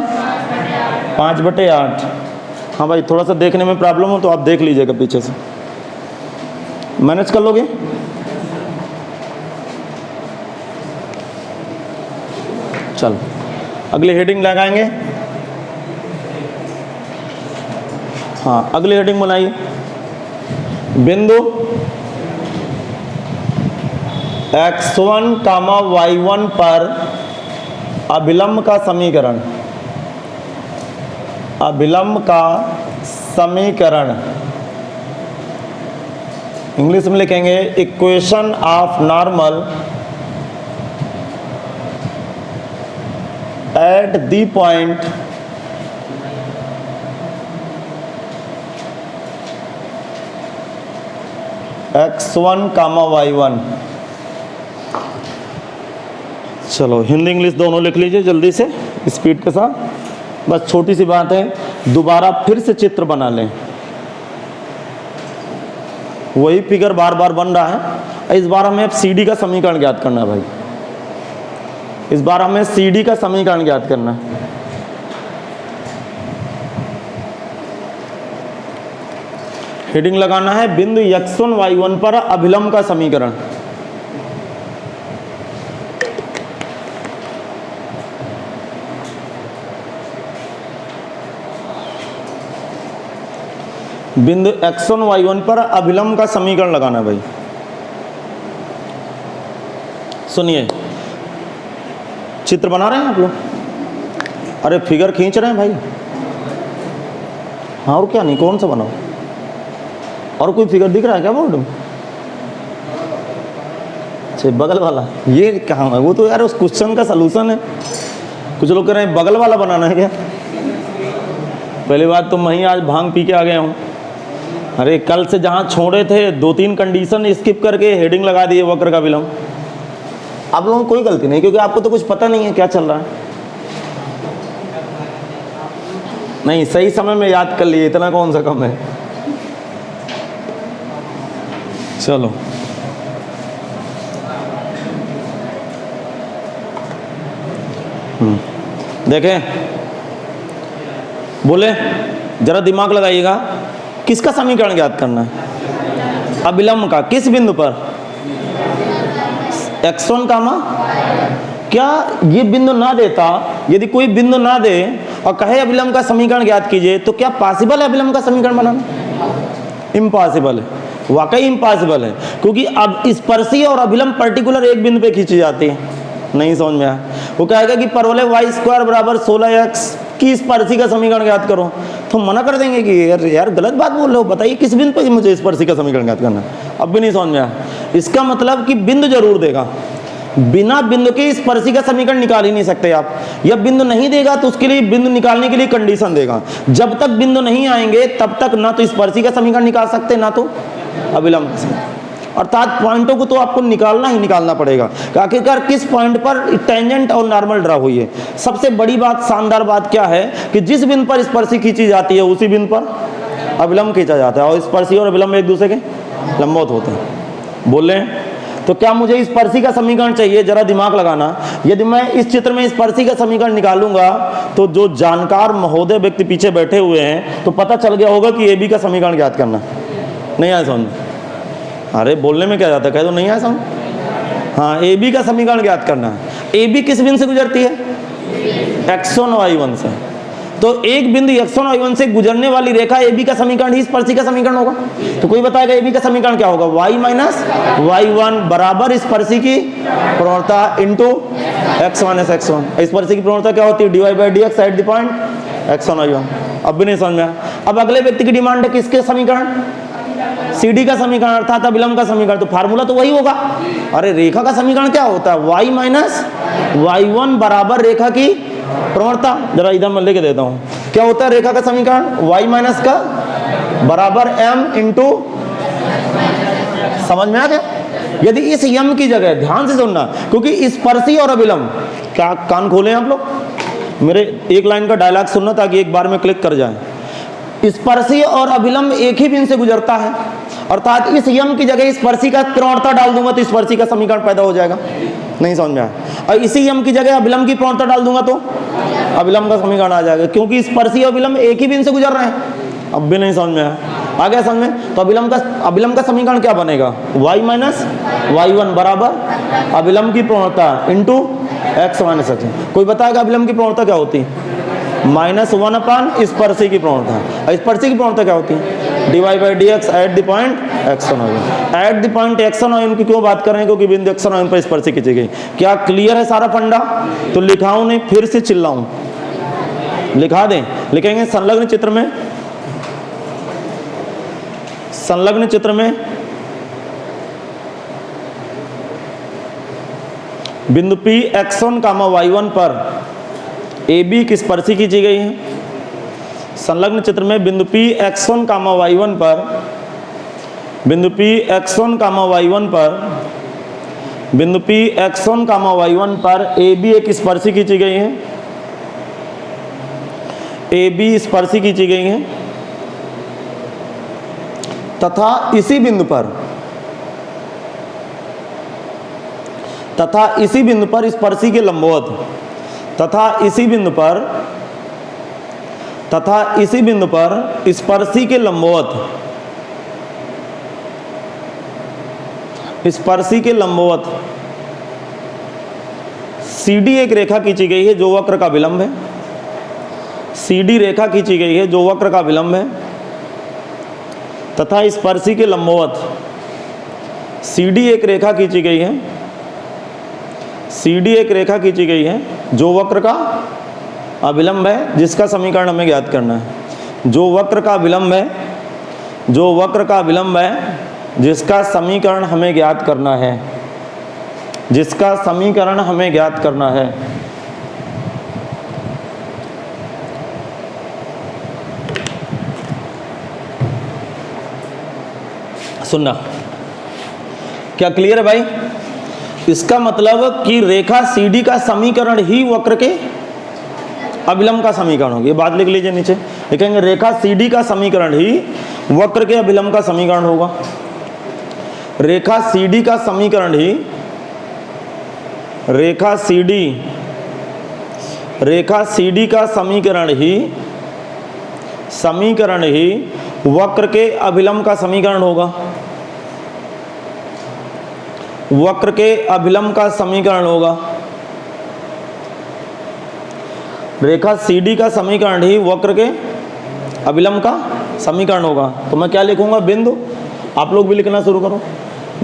5/8। हाँ भाई, थोड़ा सा देखने में प्रॉब्लम हो तो आप देख लीजिएगा पीछे से, मैनेज कर लोगे? चलो अगली हेडिंग लगाएंगे। हाँ, अगली हेडिंग बनाइए, बिंदु x1, y1 पर अभिलंब का समीकरण। अभिलंब का समीकरण इंग्लिश में लिखेंगे equation of normal at the point x1, y1। चलो हिंदी इंग्लिश दोनों लिख लीजिए जल्दी से, स्पीड के साथ। बस छोटी सी बात है, दोबारा फिर से चित्र बना लें, वही फिगर बार बार बन रहा है। इस बार हमें CD का समीकरण ज्ञात करना है भाई, इस बार हमें CD का समीकरण ज्ञात करना है। हेडिंग लगाना है बिंदु x1, y1 पर अभिलंब का समीकरण। बिंदु x1, y1 पर अभिलंब का समीकरण लगाना है भाई। सुनिए, चित्र बना रहे हैं आप लोग? अरे फिगर खींच रहे हैं भाई? हाँ, और क्या नहीं, कौन सा बनाओ? और कोई फिगर दिख रहा है क्या बोर्ड में? अच्छा, बगल वाला ये कहाँ है? वो तो यार उस क्वेश्चन का सलूशन है। कुछ लोग कह रहे हैं बगल वाला बनाना है क्या? पहली बात तो मैं ही आज भांग पी के आ गया हूँ। अरे कल से जहाँ छोड़े थे 2-3 कंडीशन स्किप करके हेडिंग लगा दिए वक्र का विलंब। आप लोगों को कोई गलती नहीं, क्योंकि आपको तो कुछ पता नहीं है क्या चल रहा है। नहीं, सही समय में याद कर लिए, इतना कौन सा कम है। चलो देखें, बोले जरा दिमाग लगाइएगा, किसका समीकरण ज्ञात करना है? अभिलंब का। किस बिंदु पर? x1, क्या ये बिंदु ना देता, यदि कोई बिंदु ना दे और कहे अभिलंब का समीकरण ज्ञात कीजिए, तो क्या पॉसिबल है अभिलंब का समीकरण बनाना? इम्पॉसिबल है, वाकई इम्पॉसिबल है, क्योंकि अब स्पर्शी और अभिलंब पर्टिकुलर एक बिंदु पे खींची जाती है। नहीं समझ में आया? वो कहेगा कि परवलय y² = 16x की स्पर्शी का समीकरण ज्ञात करो, तो मना कर देंगे कि यार गलत बात बोल रहे हो, बताइए किस बिंदु पे मुझे स्पर्शी का समीकरण ज्ञात करना है। अब भी नहीं समझ में आया? इसका मतलब कि बिंदु जरूर देगा, बिना बिंदु के स्पर्शी का समीकरण निकाल ही नहीं सकते आप। या बिंदु नहीं देगा तो उसके लिए बिंदु निकालने के लिए कंडीशन देगा। जब तक बिंदु नहीं आएंगे तब तक ना तो स्पर्शी का समीकरण निकाल सकते, ना तो अभिलंब का समीकरण। अर्थात पॉइंटों को तो आपको निकालना ही निकालना पड़ेगा, आखिरकार किस पॉइंट पर टेंजेंट और नॉर्मल ड्रा हुई है। सबसे बड़ी बात, शानदार बात क्या है कि जिस बिंदु पर स्पर्शी खींची जाती है उसी बिंदु पर अभिलंब खींचा जाता है, और स्पर्शी और अभिलंब एक दूसरे के लंबवत होते हैं। बोल रहे हैं? तो क्या मुझे स्पर्शी का समीकरण चाहिए? जरा दिमाग लगाना। यदि मैं इस चित्र में स्पर्शी का समीकरण निकालूंगा तो जो जानकार महोदय व्यक्ति पीछे बैठे हुए हैं तो पता चल गया होगा कि AB का समीकरण ज्ञात करना। नहीं आया समझ? अरे बोलने में क्या जाता है, कह दो नहीं आया समझ। हाँ, AB का समीकरण ज्ञात करना है। AB किस बिंदु से गुजरती है? x1, y1 से। तो एक बिंदु x1 और y1 से गुजरने वाली रेखा AB का समीकरण ही स्पर्शी का समीकरण होगा। तो कोई बताएगा AB का समीकरण क्या होगा? y माइनस y1 बराबर स्पर्शी की प्रवणता इंटू x माइनस x1। स्पर्शी की प्रवणता क्या होती है? dy by dx at the point x1 y1। अब भी नहीं समझ में आया। अब अगले व्यक्ति की डिमांड है किसके समीकरण? CD का समीकरण अर्थात अभिलंब का समीकरण। तो फार्मूला तो वही होगा। अरे रेखा का समीकरण क्या होता है? y माइनस y1 बराबर रेखा की प्रवणता। जरा इधर मैं लेके देता हूं, क्या होता है रेखा का समीकरण? y माइनस का बराबर m इंटू, समझ में आ गया? यदि इस यम की जगह, ध्यान से सुनना, क्योंकि स्पर्शी और अभिलंब, क्या कान खोले आप लोग, मेरे एक लाइन का डायलॉग सुनना ताकि एक बार में क्लिक कर जाए। स्पर्शी और अभिलंब एक ही बिंदु से गुजरता है, अर्थात इस यम की जगह स्पर्शी का प्रवणता डाल दूंगा तो स्पर्शी का समीकरण पैदा हो जाएगा। नहीं समझ में आया? और इसी यम की जगह अभिलंब की प्रवणता डाल दूंगा तो अभिलंब का समीकरण आ जाएगा, क्योंकि स्पर्शी और अभिलंब एक ही बिंदु से गुजर रहे हैं। अब भी नहीं समझ में आया? आ गया समझ में? तो अभिलंब का समीकरण क्या बनेगा? y माइनस y1 बराबर अभिलंब की प्रवणता इंटू x माइनस x। कोई बताएगा अभिलंब की प्रवणता क्या होती है? -1 अपान स्पर्शी की प्रवणता। स्पर्शी की प्रवणता क्या होती है? dy by dx at the point x1 y1। Eight the point x1 y1 की क्यों बात कर रहे हैं? क्योंकि बिंदु x1 y1 पर स्पर्शी खींची गई। क्या क्लियर है सारा फंडा? तो लिखाऊं नहीं, फिर से चिल्लाऊं? लिखा दें, लिखेंगे संलग्न चित्र में, संलग्न चित्र में बिंदु P x1, y1 पर AB की स्पर्शी खींची गई है। संलग्न चित्र में बिंदु P x1, y1 पर, बिंदु P x1, y1 पर, बिंदु P x1, y1 पर AB एक स्पर्शी खींची गई है। AB स्पर्शी खींची गई है तथा इसी बिंदु पर, तथा इसी बिंदु पर स्पर्शी के लंबवत, तथा इसी बिंदु पर, तथा इसी बिंदु पर स्पर्शी के लंबवत, स्पर्शी के लंबवत CD एक रेखा खींची गई है जो वक्र का विलंब है। CD रेखा खींची गई है जो वक्र का विलंब है तथा स्पर्शी के लंबवत CD एक रेखा खींची गई है, CD एक रेखा खींची गई है जो वक्र का अभिलंब है, जिसका समीकरण हमें ज्ञात करना है। जो वक्र का विलंब है, जो वक्र का विलंब है, जिसका समीकरण हमें ज्ञात करना है, जिसका समीकरण हमें ज्ञात करना है। सुनना, क्या क्लियर है भाई? इसका मतलब कि रेखा CD का समीकरण ही वक्र के अभिलंब का समीकरण होगी। ये बात लिख लीजिए नीचे, लिखेंगे रेखा CD का समीकरण ही वक्र के अभिलंब का समीकरण होगा। रेखा CD का समीकरण ही, रेखा CD का समीकरण ही वक्र के अभिलंब का समीकरण होगा। वक्र के अभिलंब का समीकरण होगा। रेखा CD का समीकरण ही वक्र के अभिलंब का समीकरण होगा। तो मैं क्या लिखूंगा? बिंदु, आप लोग भी लिखना शुरू करो।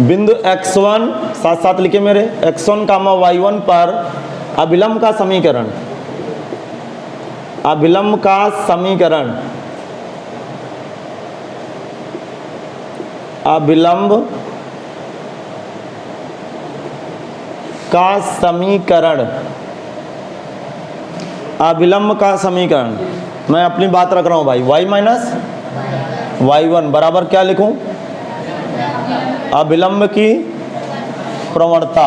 बिंदु x1, साथ साथ लिखे मेरे, x1, y1 पर अभिलंब का समीकरण, अभिलंब का समीकरण, अभिलंब का समीकरण, अभिलंब का समीकरण। मैं अपनी बात रख रहा हूं भाई। y माइनस y1 बराबर क्या लिखूं? अभिलंब की प्रवणता।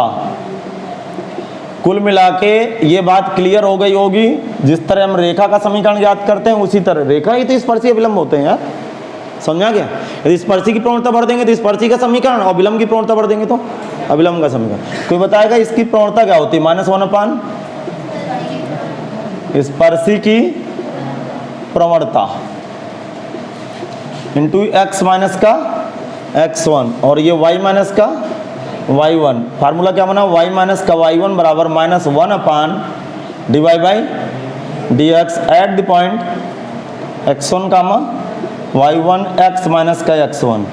कुल मिला के ये बात क्लियर हो गई होगी। जिस तरह हम रेखा का समीकरण ज्ञात करते हैं उसी तरह रेखा ही तो स्पर्शी अभिलंब होते हैं यार, समझा गया? यदि स्पर्शी की प्रवणता भर देंगे तो स्पर्शी का समीकरण, और अभिलंब की प्रवणता भर देंगे तो अभिलंब का समीकरण। कोई बताएगा इसकी प्रवणता क्या होती है? -1 अपान स्पर्शी की प्रवणता इंटू x माइनस का x1, और ये y माइनस का y1। फार्मूला क्या बना? y माइनस का y1 बराबर -1 upon dy by dx at the point x1 comma y1 x minus का x1।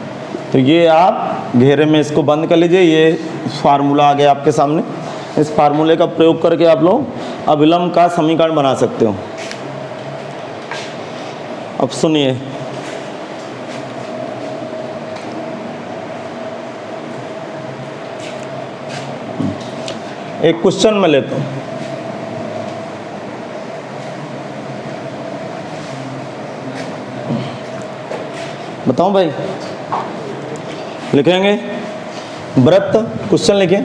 तो ये आप घेरे में इसको बंद कर लीजिए, ये फार्मूला आ गया आपके सामने। इस फार्मूले का प्रयोग करके आप लोग अभिलंब का समीकरण बना सकते हो। अब सुनिए, एक क्वेश्चन मैं लेता हूं। बताऊं भाई, लिखेंगे वृत्त, क्वेश्चन लिखें,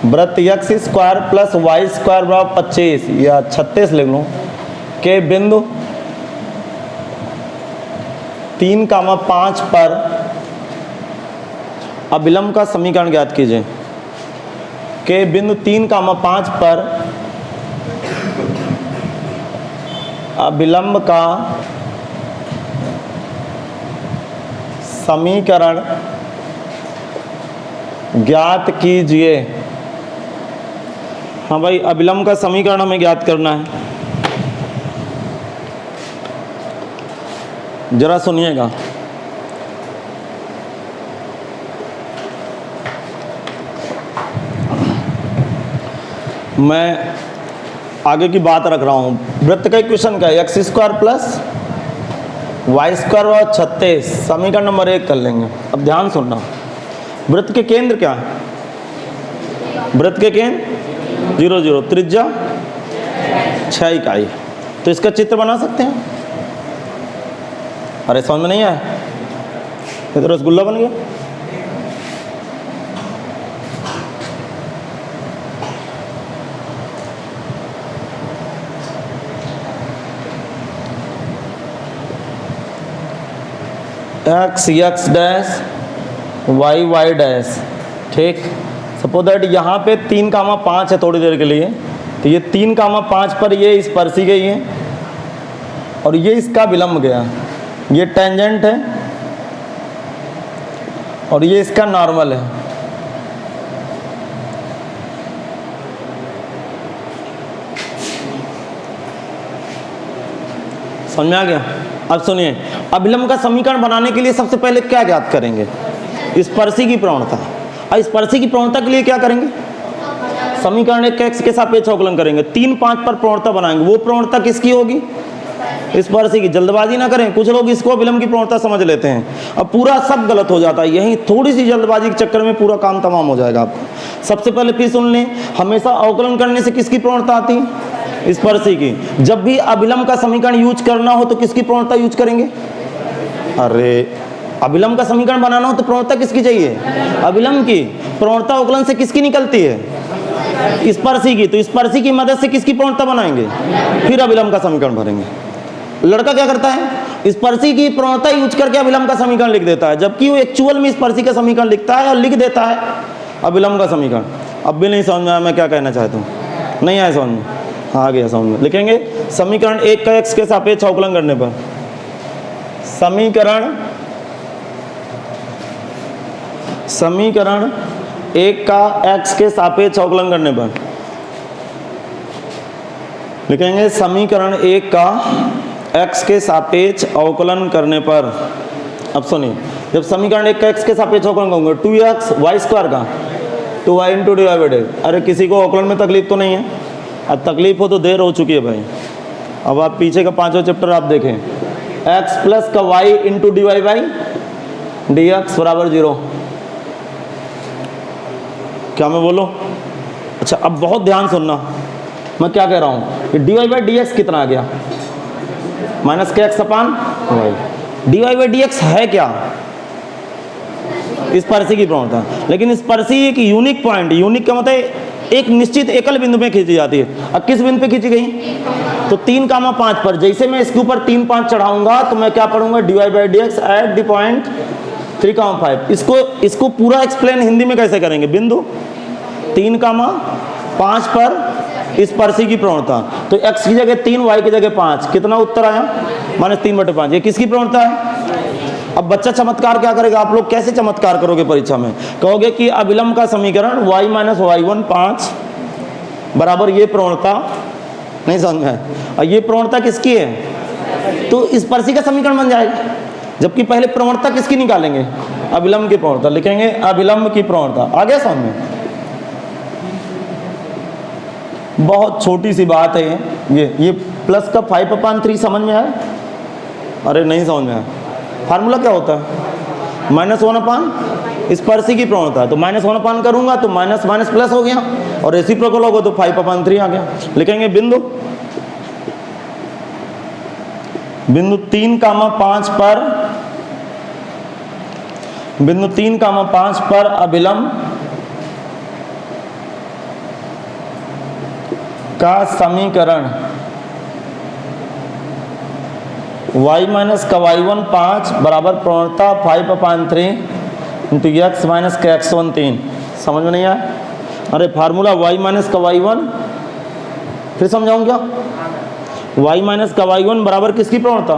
वृत्त x square plus Y square बराबर 25 या 36 लिख लो के बिंदु 3,5 पर अभिलंब का समीकरण ज्ञात कीजिए। के बिंदु 3,5 पर अभिलंब का समीकरण ज्ञात कीजिए। हाँ भाई, अभिलंब का समीकरण हमें ज्ञात करना है। जरा सुनिएगा, मैं आगे की बात रख रहा हूं। वृत्त का इक्वेशन क्या है? X square plus Y square और 36, समीकरण नंबर 1 कर लेंगे। अब ध्यान सुनना, वृत्त के केंद्र क्या है? वृत्त के केंद्र 0 0, त्रिज्या 6 इकाई। तो इसका चित्र बना सकते हैं। अरे समझ में नहीं आया? ये तो रसगुल्ला बन गया। X X dash Y Y dash, ठीक। सपोज दैट यहाँ पे 3,5 है थोड़ी देर के लिए, तो ये 3,5 पर ये स्पर्शी गई है और ये इसका विलंब गया। ये टेंजेंट है और ये इसका नॉर्मल है। समझ में आ गया? अब सुनिए, अभिलंब का समीकरण बनाने के लिए सबसे पहले क्या ज्ञात करेंगे? स्पर्शी की प्रवणता। और स्पर्शी की प्रवणता के लिए क्या करेंगे? समीकरण एक एक्स के सापेक्ष अवकलन करेंगे। 3,5 पर प्रवणता बनाएंगे। वो प्रवणता किसकी होगी? स्पर्शी की। जल्दबाजी ना करें, कुछ लोग इसको अभिलंब की प्रवणता समझ लेते हैं, अब पूरा सब गलत हो जाता है। यही थोड़ी सी जल्दबाजी के चक्कर में पूरा काम तमाम हो जाएगा आपका। सबसे पहले फिर सुन लें, हमेशा अवकलन करने से किसकी प्रवणता आती है? स्पर्शी की। जब भी अभिलंब का समीकरण यूज करना हो तो किसकी प्रवणता यूज करेंगे? अरे अभिलंब का समीकरण बनाना हो तो प्रवणता किसकी चाहिए? अभिलंब की। प्रवणता अवकलन से किसकी निकलती है? स्पर्शी की। तो स्पर्शी की मदद से किसकी प्रवणता बनाएंगे? फिर अभिलंब का समीकरण भरेंगे। लड़का क्या करता है? स्पर्शी की प्रवणता यूज करके अभिलंब का समीकरण लिख देता है, जबकि वो एक्चुअल में स्पर्शी का समीकरण लिखता है और लिख देता है अभिलंब का समीकरण। अब भी नहीं समझ में आया मैं क्या कहना चाहता हूँ? नहीं आया समझ में? हाँ आ गया समझ में। लिखेंगे समीकरण 1 का x के सापेक्ष अवकलन करने पर, समीकरण 1 का x के सापेक्ष अवकलन करने पर लिखेंगे समीकरण 1 का x के सापेक्ष अवकलन करने पर। अब सुनिए, जब समीकरण 1 का x के सापेक्ष अवकलन करूंगा 2x वाई स्क्वायर का 2y into D Y by D. अरे किसी को अवकलन में तकलीफ तो नहीं है? अब तकलीफ हो तो देर हो चुकी है भाई। अब आप पीछे का 5वां चैप्टर आप देखें, x प्लस का y into D Y by D X बराबर 0। क्या मैं बोलूं? अच्छा अब बहुत ध्यान सुनना, मैं क्या कह रहा हूं कि D Y by D X कितना आ गया? माइनस के X upon Y. D Y by D X है क्या? स्पर्शी की प्रवणता। लेकिन स्पर्शी एक यूनिक पॉइंट, यूनिक का मतलब एक निश्चित एकल बिंदु में खींची जाती है। अब किस बिंदु पे खींची गई? तो 3,5 पर। जैसे मैं इसके ऊपर 3,5 चढ़ाऊंगा तो मैं क्या पढ़ूंगा? D Y by D X at the point 3,5। इसको पूरा एक्सप्लेन हिंदी में कैसे करेंगे? बिंदु 3,5 पर स्पर्शी की प्रवणता। तो x की जगह 3, y की जगह 5, कितना उत्तर आया? -3/5। ये किसकी प्रवणता है? अब बच्चा चमत्कार क्या करेगा? आप लोग कैसे चमत्कार करोगे परीक्षा में? कहोगे कि अभिलंब का समीकरण y - y1 5 बराबर ये प्रवणता नहीं समझ में आया। और ये प्रवणता किसकी है, तो स्पर्शी का समीकरण बन जाएगा। जबकि पहले प्रवणता किसकी निकालेंगे, अभिलंब की प्रवणता, लिखेंगे अभिलंब की प्रवणता। आ गया समझ में? बहुत छोटी सी बात है ये प्लस का 5/3 समझ में आया? अरे नहीं समझ में आया। फार्मूला क्या होता है, -1/, स्पर्शी की प्रवणता है तो -1/, करूंगा तो माइनस माइनस प्लस हो गया, और रेसिप्रोकल होगा तो 5/3 आ गया। लिखेंगे बिंदु 3,5 पर, बिंदु 3,5 पर अभिलंब का समीकरण y माइनस का y1 5 बराबर प्रवणता 5/3 इंटू एक्स माइनस का x1 3। समझ में नहीं आया? अरे फार्मूला y माइनस का y1, फिर समझाऊं क्या? y माइनस का y1 बराबर किसकी प्रवणता,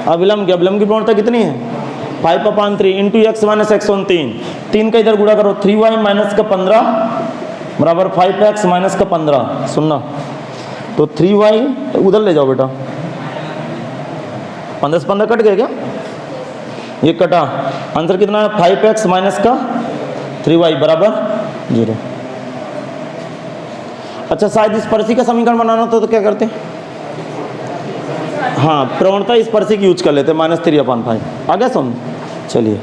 अभिलंब की। अभिलंब की प्रवणता कितनी है, 5/3 इंटू एक्स माइनस x1 3 का इधर गुणा करो, 3y माइनस का 15 बराबर 5x माइनस का 15। सुनना, तो 3y उधर ले जाओ बेटा, 15 से 15 कट गए क्या, ये कटा, आंसर कितना है 5x माइनस का 3y बराबर 0। अच्छा शायद स्पर्शी का समीकरण बनाना होता तो क्या करते, हाँ प्रवणता स्पर्शी की यूज कर लेते, -3/5। आ गया समझ? चलिए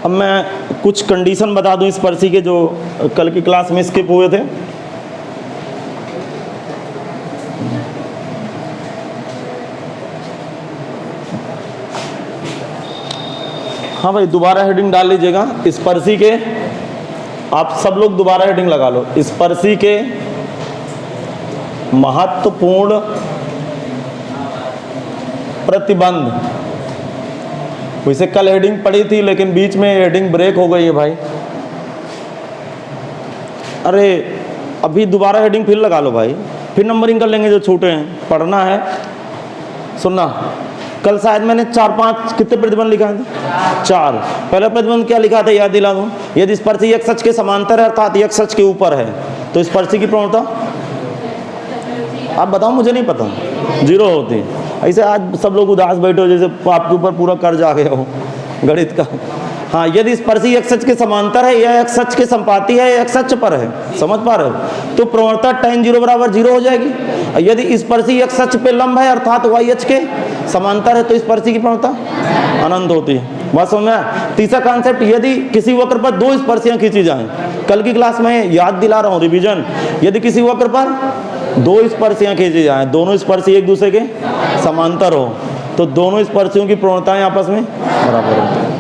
अब मैं कुछ कंडीशन बता दूं स्पर्शी के जो कल की क्लास में स्किप हुए थे। हाँ भाई दोबारा हेडिंग डाल लीजिएगा, स्पर्शी के, आप सब लोग दोबारा हेडिंग लगा लो, स्पर्शी के महत्वपूर्ण प्रतिबंध। वैसे कल हेडिंग पड़ी थी लेकिन बीच में हेडिंग ब्रेक हो गई है भाई। अरे अभी दोबारा हेडिंग फिर लगा लो भाई, फिर नंबरिंग कर लेंगे जो छूटे हैं, पढ़ना है। सुनना, कल शायद मैंने 4-5 कितने प्रतिबंध लिखा है, 4। पहला प्रतिबंध क्या लिखा था याद दिला दूं, यदि स्पर्शी एक सच के समांतर है अर्थात एक सच के ऊपर है तो स्पर्शी की प्रवणता, आप बताओ, मुझे नहीं पता, 0 होती है। ऐसे आज सब लोग उदास बैठे हो जैसे आपके ऊपर पूरा कर्ज आ गया हो गणित का। हाँ, यदि स्पर्शी एक सच के समांतर है या एक सच के संपाती है या एक सच पर है, समझ पा रहे हो, तो प्रवणता tan 0 बराबर 0 हो जाएगी। यदि स्पर्शी एक सच पे लंब है अर्थात YH के समांतर है तो स्पर्शी की प्रवणता अनंत होती है। बात समझ में? तीसरा कॉन्सेप्ट, यदि किसी वक्र पर 2 स्पर्शियां खींची जाएं, कल की क्लास में याद दिला रहा हूँ, रिवीजन, यदि किसी वक्र पर 2 स्पर्शियां खींची जाएं, दोनों स्पर्शी एक दूसरे के समांतर हो तो दोनों स्पर्शियों की प्रवणताएं आपस में बराबर होती है।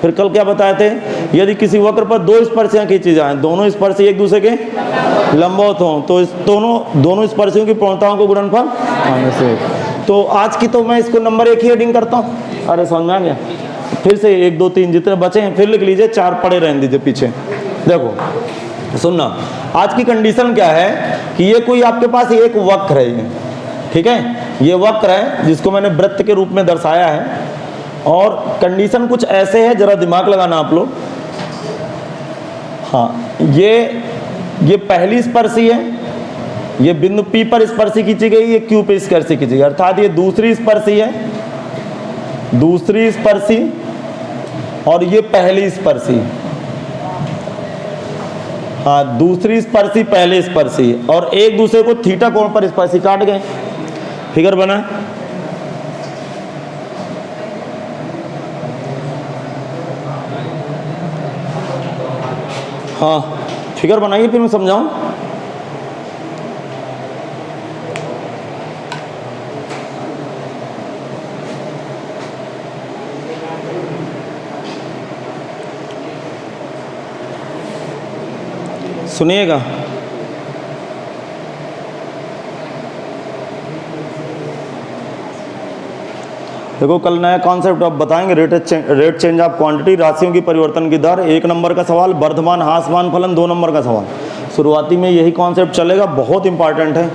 फिर कल क्या बताए थे, यदि किसी वक्र पर 2 स्पर्शियां खींची जाएं, दोनों स्पर्शी एक दूसरे के लंबवत हों तो दोनों स्पर्शियों की प्रवणताओं को गुणनफल आने से। तो आज की तो मैं इसको नंबर 1 ही हेडिंग करता हूँ। अरे समझ में आ गया? फिर से 1 2 3 जितने बचे हैं फिर लिख लीजिए, 4 पड़े रहने दीजिए पीछे। देखो सुनना, आज की कंडीशन क्या है कि ये कोई आपके पास एक वक्र है, ठीक है, ये वक्र है जिसको मैंने वृत्त के रूप में दर्शाया है, और कंडीशन कुछ ऐसे है, जरा दिमाग लगाना आप लोग। हाँ, ये पहली स्पर्शी है, ये बिंदु P पर स्पर्शी खींची गई, ये Q पे स्पर्शी खींची गई, अर्थात ये दूसरी स्पर्शी है, दूसरी स्पर्शी, और ये पहली स्पर्शी। हाँ, दूसरी स्पर्शी पहली स्पर्शी, और एक दूसरे को थीटा कोण पर स्पर्शी काट गए। फिगर बना, हाँ फिगर बनाइए फिर मैं समझाऊं। सुनिएगा, देखो कल नया कॉन्सेप्ट आप बताएंगे, रेट चेंज ऑफ क्वांटिटी, राशियों की परिवर्तन की दर, 1 नंबर का सवाल, वर्धमान ह्रासमान फलन 2 नंबर का सवाल। शुरुआती में यही कॉन्सेप्ट चलेगा, बहुत इंपॉर्टेंट है।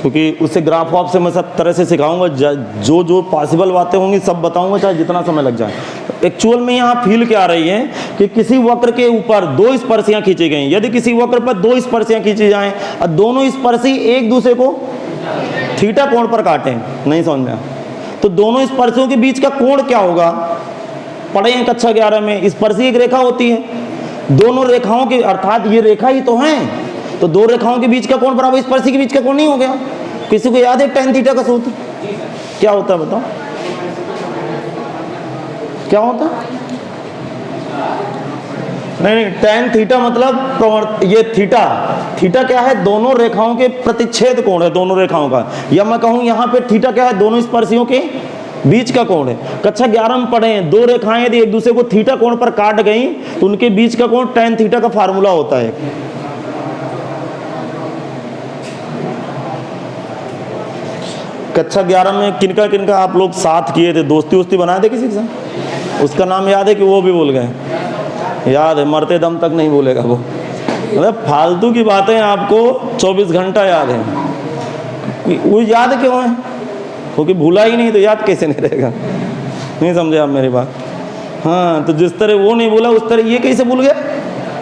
क्योंकि उससे ग्राफ ऑफ से मैं सब तरह से सिखाऊंगा, जो जो पॉसिबल बातें होंगी सब बताऊंगा, चाहे जितना समय लग जाए। एक्चुअल में यहाँ फील क्या आ रही है कि किसी वक्र के ऊपर दो स्पर्शियाँ खींची गई, यदि किसी वक्र पर दो स्पर्शियाँ खींची जाएं और दोनों स्पर्शी एक दूसरे को थीटा कोण पर काटें, नहीं समझ में, तो दोनों स्पर्शियों के बीच का कोण क्या होगा, पढ़े हैं कक्षा 11 में। स्पर्शी एक रेखा होती है, दोनों रेखाओं के, अर्थात ये रेखा ही तो है, तो दो रेखाओं के बीच का कोण बराबर स्पर्शी के बीच का कोण नहीं हो गया। किसी को याद है tan थीटा का सूत्र क्या होता है, बताओ क्या होता है? नहीं, tan थीटा मतलब ये थीटा क्या है, दोनों रेखाओं के प्रतिच्छेद कोण है, दोनों रेखाओं का, या मैं कहूं यहां पे थीटा क्या है, दोनों स्पर्शियों के बीच का कोण है। कक्षा 11 में पढ़े हैं, दो रेखाएं यदि एक दूसरे को थीटा कोण पर काट गई तो उनके बीच का कोण tan थीटा का फार्मूला होता है। कक्षा 11 में किनका आप लोग साथ किए थे, दोस्ती बनाए थे किसी के साथ? उसका नाम याद है कि वो भी भूल गए? याद है, मरते दम तक नहीं भूलेगा वो। मतलब फालतू की बातें आपको 24 घंटा याद है। वो याद क्यों है? क्योंकि भूला ही नहीं तो याद कैसे नहीं रहेगा। नहीं समझे आप मेरी बात? हाँ, तो जिस तरह वो नहीं भूला उस तरह ये कैसे भूल गया?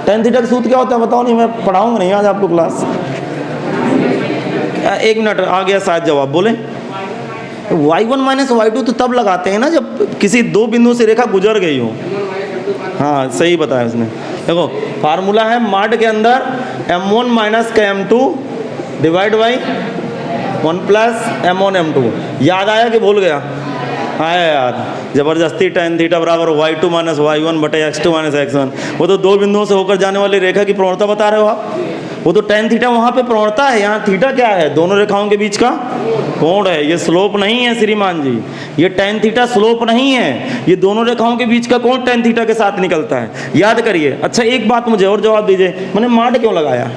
tan थीटा का सूत्र क्या होता है बताओ? नहीं, मैं पढ़ाऊंगा नहीं आज आपको क्लास। 1 मिनट आ गया शायद जवाब, बोले y1 माइनस y2 तो तब लगाते हैं ना जब किसी दो बिंदु से रेखा गुजर गई हो। हाँ, सही बताया उसने। देखो फार्मूला है माड के अंदर m1 minus m2 divide by 1 plus m1 m2। याद आया कि भूल गया? आया याद, जबरदस्ती tan थीटा बराबर y2 माइनस y1 बटे x2 माइनस x1। वो तो दो बिंदुओं से होकर जाने वाली रेखा की प्रवणता बता रहे हो आप। वो तो tan थीटा वहाँ पे प्रवणता है, यहाँ थीटा क्या है, दोनों रेखाओं के बीच का कोण है। ये स्लोप नहीं है श्रीमान जी, ये tan थीटा स्लोप नहीं है, ये दोनों रेखाओं के बीच का कोण tan थीटा के साथ निकलता है, याद करिए। अच्छा एक बात मुझे और जवाब दीजिए, मैंने माड क्यों लगाया?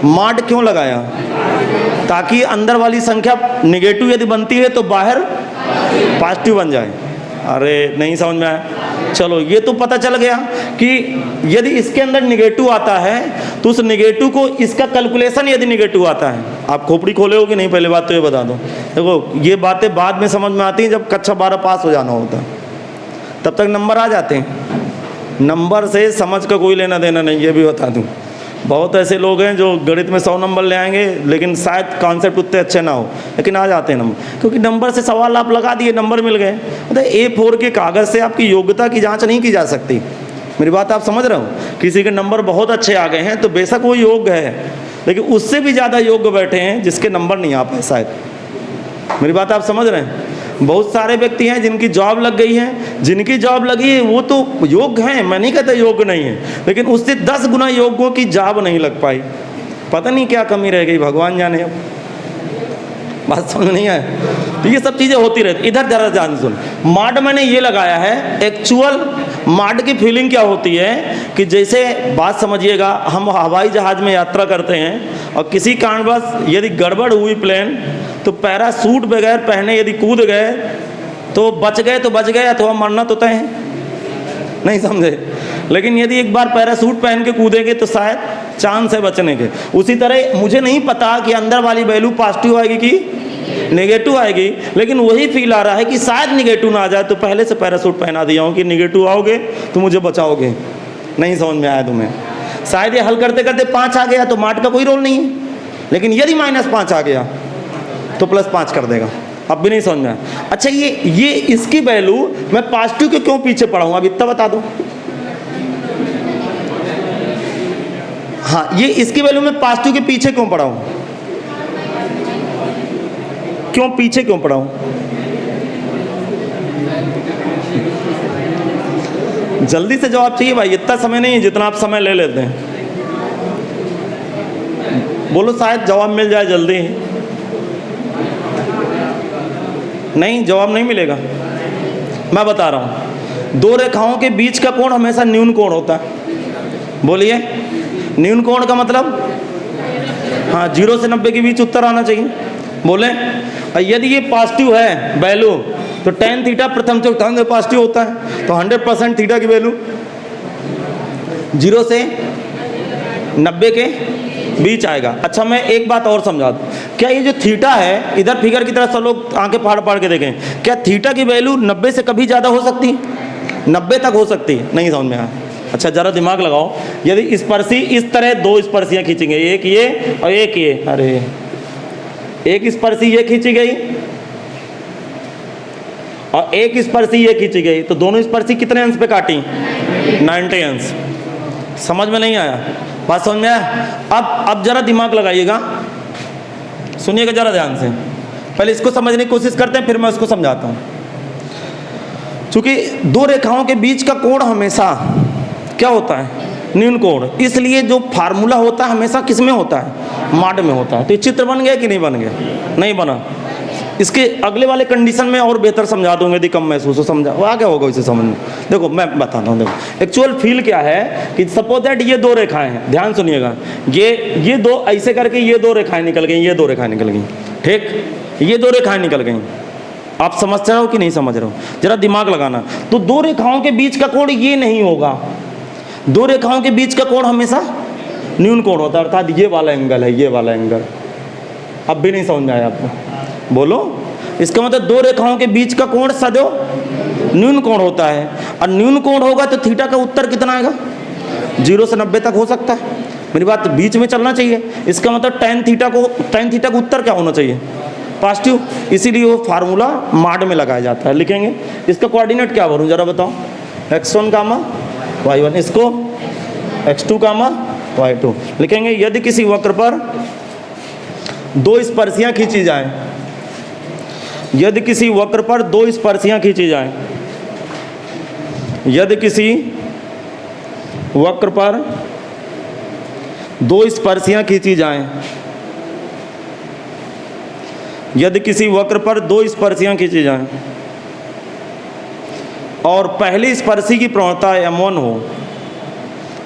माड क्यों लगाया? ताकि अंदर वाली संख्या निगेटिव यदि बनती है तो बाहर पॉजिटिव बन जाए। अरे नहीं समझ में आया? चलो ये तो पता चल गया कि यदि इसके अंदर निगेटिव आता है तो उस निगेटिव को, इसका कैलकुलेशन यदि निगेटिव आता है, आप खोपड़ी खोले हो कि नहीं पहले बात तो ये बता दो। देखो ये बातें बाद में समझ में आती हैं जब कक्षा 12 पास हो जाना होता है, तब तक नंबर आ जाते हैं। नंबर से समझ का कोई लेना देना नहीं, ये भी बता दूँ। बहुत ऐसे लोग हैं जो गणित में 100 नंबर ले आएंगे लेकिन शायद कॉन्सेप्ट उतने अच्छे ना हो, लेकिन आ जाते हैं नंबर, क्योंकि नंबर से सवाल आप लगा दिए, नंबर मिल गए। मतलब A4 के कागज़ से आपकी योग्यता की जांच नहीं की जा सकती। मेरी बात आप समझ रहे हो? किसी के नंबर बहुत अच्छे आ गए हैं तो बेशक वो योग्य है, लेकिन उससे भी ज़्यादा योग्य बैठे हैं जिसके नंबर नहीं आ पाए शायद। मेरी बात आप समझ रहे हैं? बहुत सारे व्यक्ति हैं जिनकी जॉब लग गई है, जिनकी जॉब लगी है वो तो योग्य हैं, मैं नहीं कहता योग्य नहीं है, लेकिन उससे 10 गुना योग्यों की जॉब नहीं लग पाई। पता नहीं क्या कमी रह गई, भगवान जाने। अब बात समझ नहीं आए तो ये सब चीज़ें होती रहती। इधर जरा ध्यान सुन, माड मैंने ये लगाया है, एक्चुअल माड की फीलिंग क्या होती है कि जैसे बात समझिएगा, हम हवाई जहाज़ में यात्रा करते हैं और किसी कारणवश यदि गड़बड़ हुई प्लेन तो पैराशूट बगैर पहने यदि कूद गए तो बच गए तो बच गए, अथवा मरना तो तय है, नहीं समझे? लेकिन यदि एक बार पैराशूट पहन के कूदेंगे तो शायद चांस है बचने के। उसी तरह मुझे नहीं पता कि अंदर वाली वैल्यू पॉजिटिव आएगी कि नेगेटिव आएगी, लेकिन वही फील आ रहा है कि शायद नेगेटिव ना आ जाए, तो पहले से पैराशूट पहना दिया हूँ कि नेगेटिव आओगे तो मुझे बचाओगे। नहीं समझ में आया तुम्हें? शायद ये हल करते करते 5 आ गया तो माड का कोई रोल नहीं है, लेकिन यदि -5 आ गया तो +5 कर देगा। अब भी नहीं समझ में आया? अच्छा ये इसकी वैल्यू मैं पॉजिटिव के क्यों पीछे पढ़ाऊँ, अब इतना बता दो। हाँ, ये इसकी वैल्यू मैं पॉजिटिव के पीछे क्यों पढ़ाऊँ, क्यों पीछे क्यों पढ़ाऊँ? जल्दी से जवाब चाहिए भाई, इतना समय नहीं है जितना आप समय ले लेते हैं। बोलो शायद जवाब मिल जाए जल्दी। नहीं, जवाब नहीं मिलेगा। मैं बता रहा हूँ, दो रेखाओं के बीच का कोण हमेशा न्यून कोण होता है। बोलिए, न्यून कोण का मतलब? हाँ, 0 से 90 के बीच उत्तर आना चाहिए। बोले, यदि ये पॉजिटिव है वैल्यू तो tan थीटा प्रथम चौथांश में पॉजिटिव होता है, तो 100% थीटा की वैल्यू 0 से 90 के बीच आएगा। अच्छा मैं एक बात और समझा दूँ, क्या ये जो थीटा है, इधर फिगर की तरफ सब लोग आंखें फाड़ फाड़ के देखें, क्या थीटा की वैल्यू 90 से कभी ज़्यादा हो सकती है? 90 तक हो सकती है? नहीं समझ में आया? अच्छा जरा दिमाग लगाओ, यदि स्पर्शी इस तरह दो स्पर्शियाँ खींचेंगे, एक ये और एक ये, अरे एक स्पर्शी ये खींची गई और एक स्पर्शी ये खींची गई, तो दोनों स्पर्शी कितने अंश पे काटी? 90 अंश। समझ में नहीं आया? बात समझ में आया? अब जरा दिमाग लगाइएगा, सुनिएगा जरा ध्यान से, पहले इसको समझने की कोशिश करते हैं फिर मैं उसको समझाता हूँ। चूंकि दो रेखाओं के बीच का कोण हमेशा क्या होता है? न्यून कोण। इसलिए जो फार्मूला होता है हमेशा किस में होता है? माड में होता है। तो ये चित्र बन गया कि नहीं बन गया? नहीं बना। इसके अगले वाले कंडीशन में और बेहतर समझा दूंगा यदि कम महसूस हो, समझा वो क्या होगा इसे समझ में। देखो मैं बताता हूँ, देखो एक्चुअल फील क्या है कि सपोज दैट ये दो रेखाएं हैं, ध्यान सुनिएगा, ये दो ऐसे करके ये दो रेखाएं निकल गई, ये दो रेखाएं निकल गई, ठीक, ये दो रेखाएं निकल गई। आप समझ रहे हो कि नहीं समझ रहे हो? जरा दिमाग लगाना। तो दो रेखाओं के बीच का कोण ये नहीं होगा, दो रेखाओं के बीच का कोण हमेशा न्यून कोण होता है, अर्थात ये वाला एंगल है, ये वाला एंगल। अब भी नहीं समझ में आया आपको? बोलो। इसका मतलब दो रेखाओं के बीच का कोण सदैव न्यून कोण होता है, और न्यून कोण होगा तो थीटा का उत्तर कितना आएगा? 0 से 90 तक हो सकता है। मेरी बात बीच में चलना चाहिए। इसका मतलब tan थीटा का उत्तर क्या होना चाहिए? पॉजिटिव। इसीलिए वो फार्मूला माड में लगाया जाता है। लिखेंगे इसका कोऑर्डिनेट क्या भरूं जरा बताओ? x1 कामा y1, इसको x2 कामा y2 लिखेंगे। यदि किसी वक्र पर दो स्पर्शियां खींची जाएं, यदि किसी वक्र पर दो स्पर्शियां खींची जाएं, यदि किसी वक्र पर दो स्पर्शियां खींची जाएं, यदि किसी वक्र पर दो स्पर्शियां खींची जाएं और पहली स्पर्शी की प्रवणता m1 हो,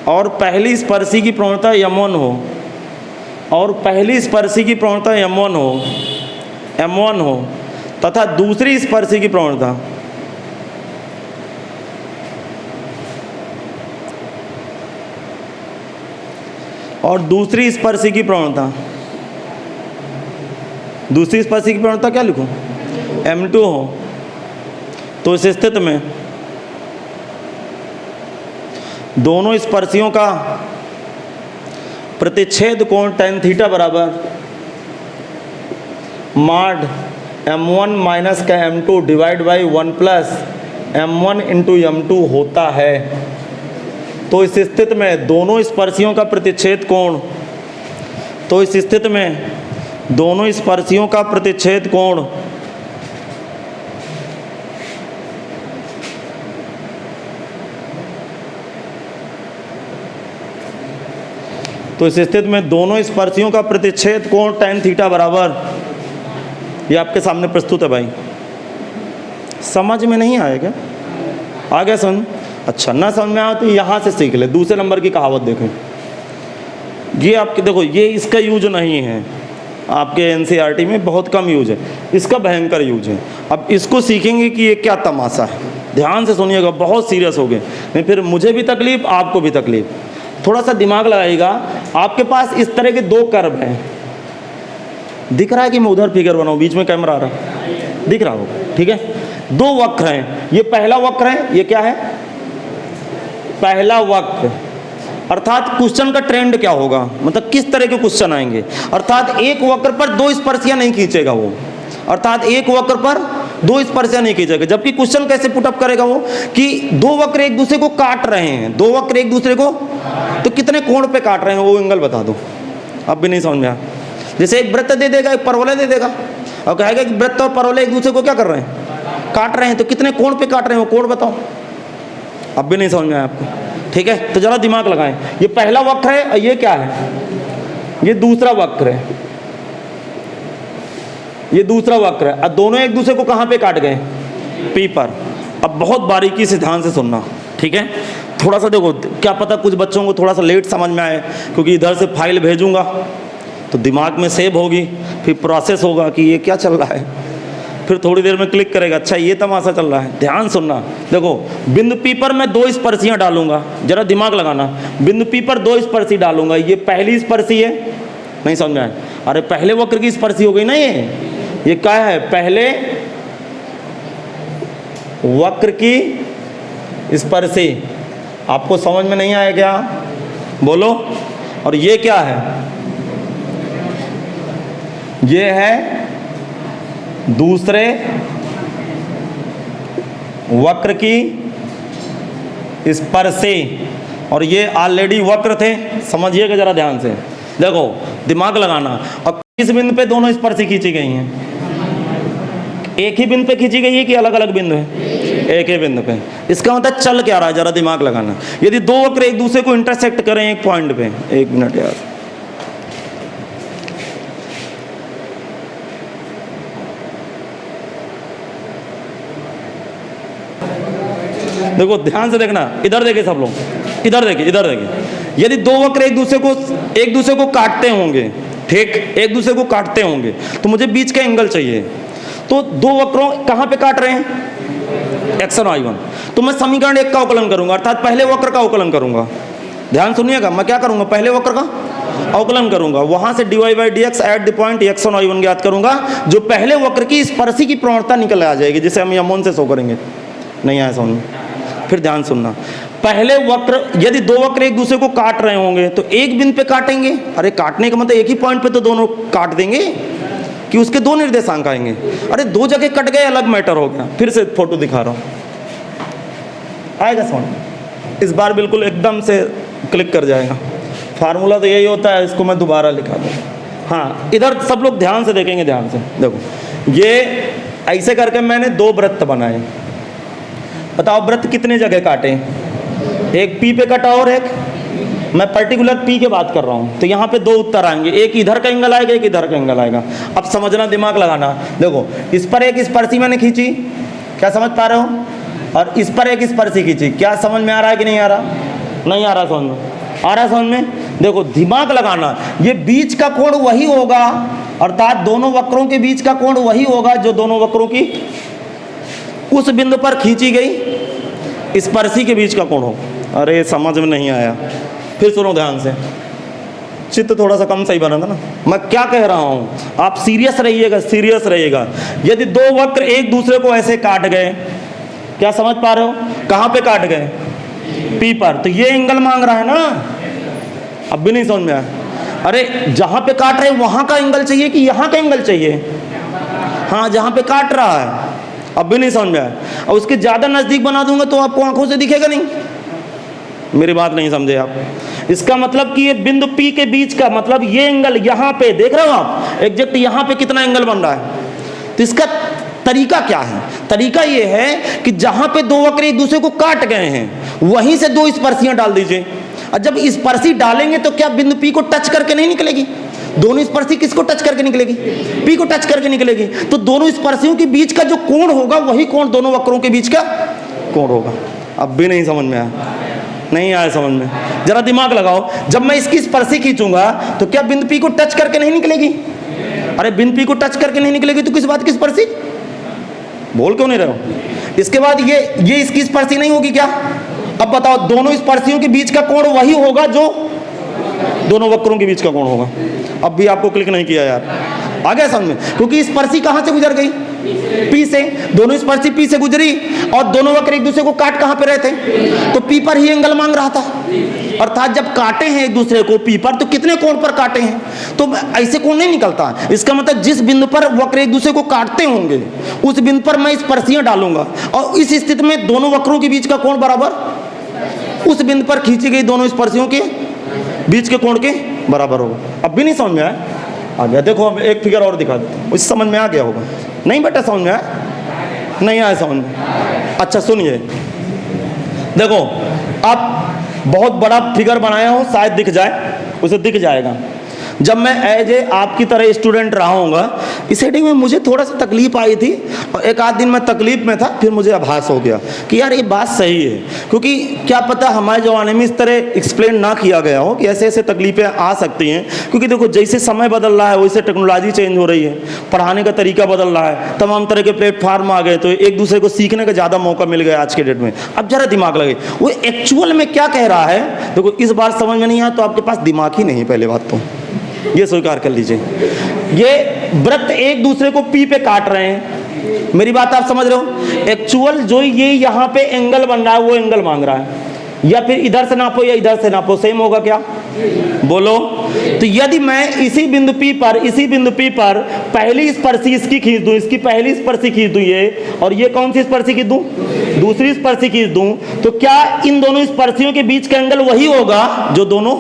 और पहली स्पर्शी की प्रवणता m1 हो, और पहली स्पर्शी की प्रवणता m1 हो तथा दूसरी स्पर्शी की प्रवणता और दूसरी स्पर्शी की प्रवणता क्या लिखूं? m2 हो, तो इस स्थिति में दोनों स्पर्शियों का प्रतिच्छेद कोण tan थीटा बराबर माड m1 माइनस का m2 divide by 1 plus m1 into m2 होता है। तो इस स्थिति में दोनों स्पर्शियों का प्रतिच्छेद कोण, तो इस स्थिति में दोनों स्पर्शियों का प्रतिच्छेद कोण तो इस स्थिति में दोनों स्पर्शियों का प्रतिच्छेद कोण tan थीटा बराबर, ये आपके सामने प्रस्तुत है भाई। समझ में नहीं आया क्या? आ गया समझ? अच्छा ना समझ में आया तो यहाँ से सीख ले। दूसरे नंबर की कहावत देखें, ये आपके देखो, ये इसका यूज नहीं है आपके एनसीईआरटी में, बहुत कम यूज है, इसका भयंकर यूज है। अब इसको सीखेंगे कि ये क्या तमाशा है। ध्यान से सुनिएगा, बहुत सीरियस हो गए, नहीं फिर मुझे भी तकलीफ आपको भी तकलीफ। थोड़ा सा दिमाग लगाइएगा। आपके पास इस तरह के दो कर्व हैं, दिख रहा है कि मैं उधर फिगर बनाऊं, बीच में कैमरा आ रहा है, दिख रहा हो, ठीक है। दो वक्र हैं, ये पहला वक्र है, ये क्या है? पहला वक्र। अर्थात क्वेश्चन का ट्रेंड क्या होगा, मतलब किस तरह के क्वेश्चन आएंगे। अर्थात एक वक्र पर दो स्पर्शियां नहीं खींचेगा वो, अर्थात एक वक्र पर दो स्पर्शियां नहीं खींचेगा। जबकि क्वेश्चन कैसे पुटअप करेगा वो कि दो वक्र एक दूसरे को काट रहे हैं, दो वक्र एक दूसरे को, तो कितने कोण पे काट रहे हैं वो एंगल बता दो। अब भी नहीं समझ में आया? जैसे एक वृत्त दे देगा, एक परवलय दे देगा, और कहेगा कि वृत्त और परवलय एक दूसरे को क्या कर रहे हैं? काट रहे हैं, तो कितने कोण पे काट रहे हैं वो कोण बताओ। अब भी नहीं समझ में आया आपको? ठीक है, तो जरा दिमाग लगाएं। ये पहला वक्र है और ये क्या है? ये दूसरा वक्र है, ये दूसरा वक्र है, और दोनों एक दूसरे को कहाँ पे काट गए? P पर। अब बहुत बारीकी से ध्यान से सुनना, ठीक है। थोड़ा सा देखो, क्या पता कुछ बच्चों को थोड़ा सा लेट समझ में आए, क्योंकि इधर से फाइल भेजूंगा तो दिमाग में सेव होगी, फिर प्रोसेस होगा कि ये क्या चल रहा है, फिर थोड़ी देर में क्लिक करेगा, अच्छा ये तमाशा चल रहा है। ध्यान सुनना, देखो बिंदु P पर मैं दो स्पर्शियां डालूंगा, जरा दिमाग लगाना। बिंदु P पर दो स्पर्शी डालूंगा, ये पहली स्पर्शी है नहीं समझ में आया? अरे पहले वक्र की स्पर्शी हो गई ना ये क्या है? पहले वक्र की स्पर्शी। आपको समझ में नहीं आया क्या? बोलो। और ये क्या है? ये है दूसरे वक्र की स्पर्शी, और ये ऑलरेडी वक्र थे। समझिएगा जरा ध्यान से, देखो दिमाग लगाना। और किस बिंदु पे दोनों स्पर्शी खींची गई हैं? एक ही बिंदु पे खींची गई है कि अलग अलग बिंदु है? एक ही बिंदु पे। इसका मतलब चल क्या रहा है, जरा दिमाग लगाना। यदि दो वक्र एक दूसरे को इंटरसेक्ट करें एक पॉइंट पे, एक मिनट यार, देखो ध्यान से देखना, इधर देखिए सब लोग, इधर देखिए, इधर देखिए। यदि दो वक्र एक दूसरे को काटते होंगे, ठीक, एक दूसरे को काटते होंगे, तो मुझे बीच का एंगल चाहिए। तो दो वक्रों कहां पे काट रहे हैं? x1 y1। तो मैं समीकरण 1 का अवकलन करूंगा, अर्थात पहले वक्र का अवकलन करूंगा। ध्यान सुनिएगा, मैं क्या करूंगा? पहले वक्र का अवकलन करूंगा, वहां से dy/dx eight the point x1 y1 ज्ञात करूंगा, जो पहले वक्र की स्पर्शी की प्रवणता निकल आ जाएगी, जिसे हम यमोन से शो करेंगे। नहीं आया समझ में? फिर ध्यान सुनना, पहले वक्र, यदि दो वक्र एक दूसरे को काट रहे होंगे तो एक बिंदु पे काटेंगे। अरे काटने का मतलब एक ही पॉइंट पे तो दोनों काट देंगे कि उसके दो निर्देशांक आएंगे। अरे दो जगह कट गए, अलग मैटर हो गया। फिर से फोटो दिखा रहा हूं, आएगा समझ? इस बार बिल्कुल एकदम से क्लिक कर जाएगा। फार्मूला तो यही होता है, इसको मैं दोबारा लिखा दूँ। हाँ, इधर सब लोग ध्यान से देखेंगे, ध्यान से देखो। ये ऐसे करके मैंने दो वृत्त बनाए। बताओ वृत्त कितने जगह काटे? एक पी पे कटा और एक, मैं पर्टिकुलर पी की बात कर रहा हूं। तो यहां पे दो उत्तर आएंगे, एक इधर का एंगल आएगा, एक इधर का एंगल आएगा। अब समझना, दिमाग लगाना। देखो इस पर एक स्पर्शी मैंने खींची, क्या समझ पा रहे हो? और इस पर एक स्पर्शी खींची। क्या समझ में आ रहा है कि नहीं आ रहा? नहीं आ रहा समझ में? आ रहा समझ में? देखो दिमाग लगाना, ये बीच का कोण वही होगा, अर्थात दोनों वक्रों के बीच का कोण वही होगा जो दोनों वक्रों की उस बिंदु पर खींची गई स्पर्शी के बीच का कोण हो। अरे समझ में नहीं आया, फिर सुनो ध्यान से। चित्त थोड़ा सा कम सही बना था ना। मैं क्या कह रहा हूं, आप सीरियस रहिएगा, सीरियस रहिएगा। यदि दो वक्र एक दूसरे को ऐसे काट गए, क्या समझ पा रहे हो? कहां पे काट गए? पी पर। तो ये एंगल मांग रहा है ना, अब भी नहीं समझ में आया? अरे जहां पे काट रहे वहां का एंगल चाहिए कि यहां का एंगल चाहिए? हाँ, जहां पे काट रहा है। अब भी नहीं समझ में आया? और उसके ज्यादा नजदीक बना दूंगा तो आपको आंखों से दिखेगा नहीं। मेरी बात नहीं समझे आप? इसका मतलब कि ये बिंदु P के बीच का, मतलब ये एंगल यहां पे देख रहे हो आप, एग्जैक्ट यहां पे कितना एंगल बन रहा है। तो इसका तरीका क्या है? तरीका ये है कि जहां पे दो वक्र एक दूसरे को काट गए हैं, वहीं से दो स्पर्शियां डाल दीजिए। और जब स्पर्शी डालेंगे तो क्या बिंदु P को टच करके नहीं निकलेगी? दोनों स्पर्शी किसको टच करके निकलेगी? P को टच करके निकलेगी। तो दोनों स्पर्शियों के बीच का जो कोण होगा, वही कोण दोनों वक्रों के बीच का कोण होगा। अब भी नहीं समझ में आया? नहीं आया समझ में? जरा दिमाग लगाओ। जब मैं इसकी स्पर्शी खींचूंगा तो क्या बिंदु P को टच करके नहीं निकलेगी? अरे बिंदु P को टच करके नहीं निकलेगी तो किस बात की स्पर्शी? बोल क्यों नहीं रहे हो? इसके बाद ये इसकी स्पर्शी नहीं होगी क्या? अब बताओ, दोनों स्पर्शियों के बीच का कोण वही होगा जो दोनों वक्रों के बीच का कोण होगा। अब भी आपको क्लिक नहीं किया यार, आ गया समझ में? क्योंकि स्पर्शी कहां से गुजर गई? P से। दोनों स्पर्शी P से गुजरी और दोनों वक्र एक दूसरे को काट कहां पे रहे थे? तो P पर ही एंगल मांग रहा था। अर्थात जब काटे हैं एक दूसरे को P पर, तो कितने कोण पर काटे हैं? तो ऐसे कोण नहीं निकलता। इसका मतलब जिस बिंदु पर वक्र एक दूसरे को काटते होंगे, उस बिंदु पर मैं स्पर्शियां डालूंगा, और इस स्थिति में दोनों वक्रों के बीच का कोण बराबर उस बिंदु पर खींची गई दोनों स्पर्शियों के बीच के कोण के बराबर होगा। अब भी नहीं समझ में आया? आ गया। देखो अब एक फिगर और दिखा देता हूं, उस समझ में आ गया होगा। नहीं बेटा समझ में आया? नहीं आया समझ में? अच्छा सुनिए, देखो अब बहुत बड़ा फिगर बनाया हूं, शायद दिख जाए, उसे दिख जाएगा। जब मैं एज ए आपकी तरह स्टूडेंट रहा हूँगा, इस हेडिंग में मुझे थोड़ा सा तकलीफ आई थी, और एक आध दिन मैं तकलीफ में था, फिर मुझे आभास हो गया कि यार ये बात सही है। क्योंकि क्या पता हमारे ज़माने में इस तरह एक्सप्लेन ना किया गया हो कि ऐसे ऐसे तकलीफें आ सकती हैं। क्योंकि देखो जैसे समय बदल रहा है वैसे टेक्नोलॉजी चेंज हो रही है, पढ़ाने का तरीका बदल रहा है, तमाम तरह के प्लेटफॉर्म आ गए, तो एक दूसरे को सीखने का ज़्यादा मौका मिल गया आज के डेट में। अब जरा दिमाग लगे वो एक्चुअल में क्या कह रहा है। देखो इस बार समझ में नहीं आया तो आपके पास दिमाग ही नहीं, पहले बात तो ये स्वीकार कर लीजिए। ये वृत्त एक दूसरे को पी पे काट रहे हैं, मेरी बात आप समझ रहे हो। एक्चुअल जो ये यहाँ पे एंगल बन रहा है वो एंगल मांग रहा है, या फिर इधर से नापो या इधर से नापो, सेम होगा क्या, बोलो। तो यदि मैं इसी बिंदु P पर पहली स्पर्शी इसकी खींच दूं, इसकी पहली स्पर्शी खींच दूं ये, और ये कौन सी स्पर्शी खींच दूं, दूसरी स्पर्शी खींच दूं, तो क्या इन दोनों स्पर्शियों के बीच का एंगल वही होगा जो दोनों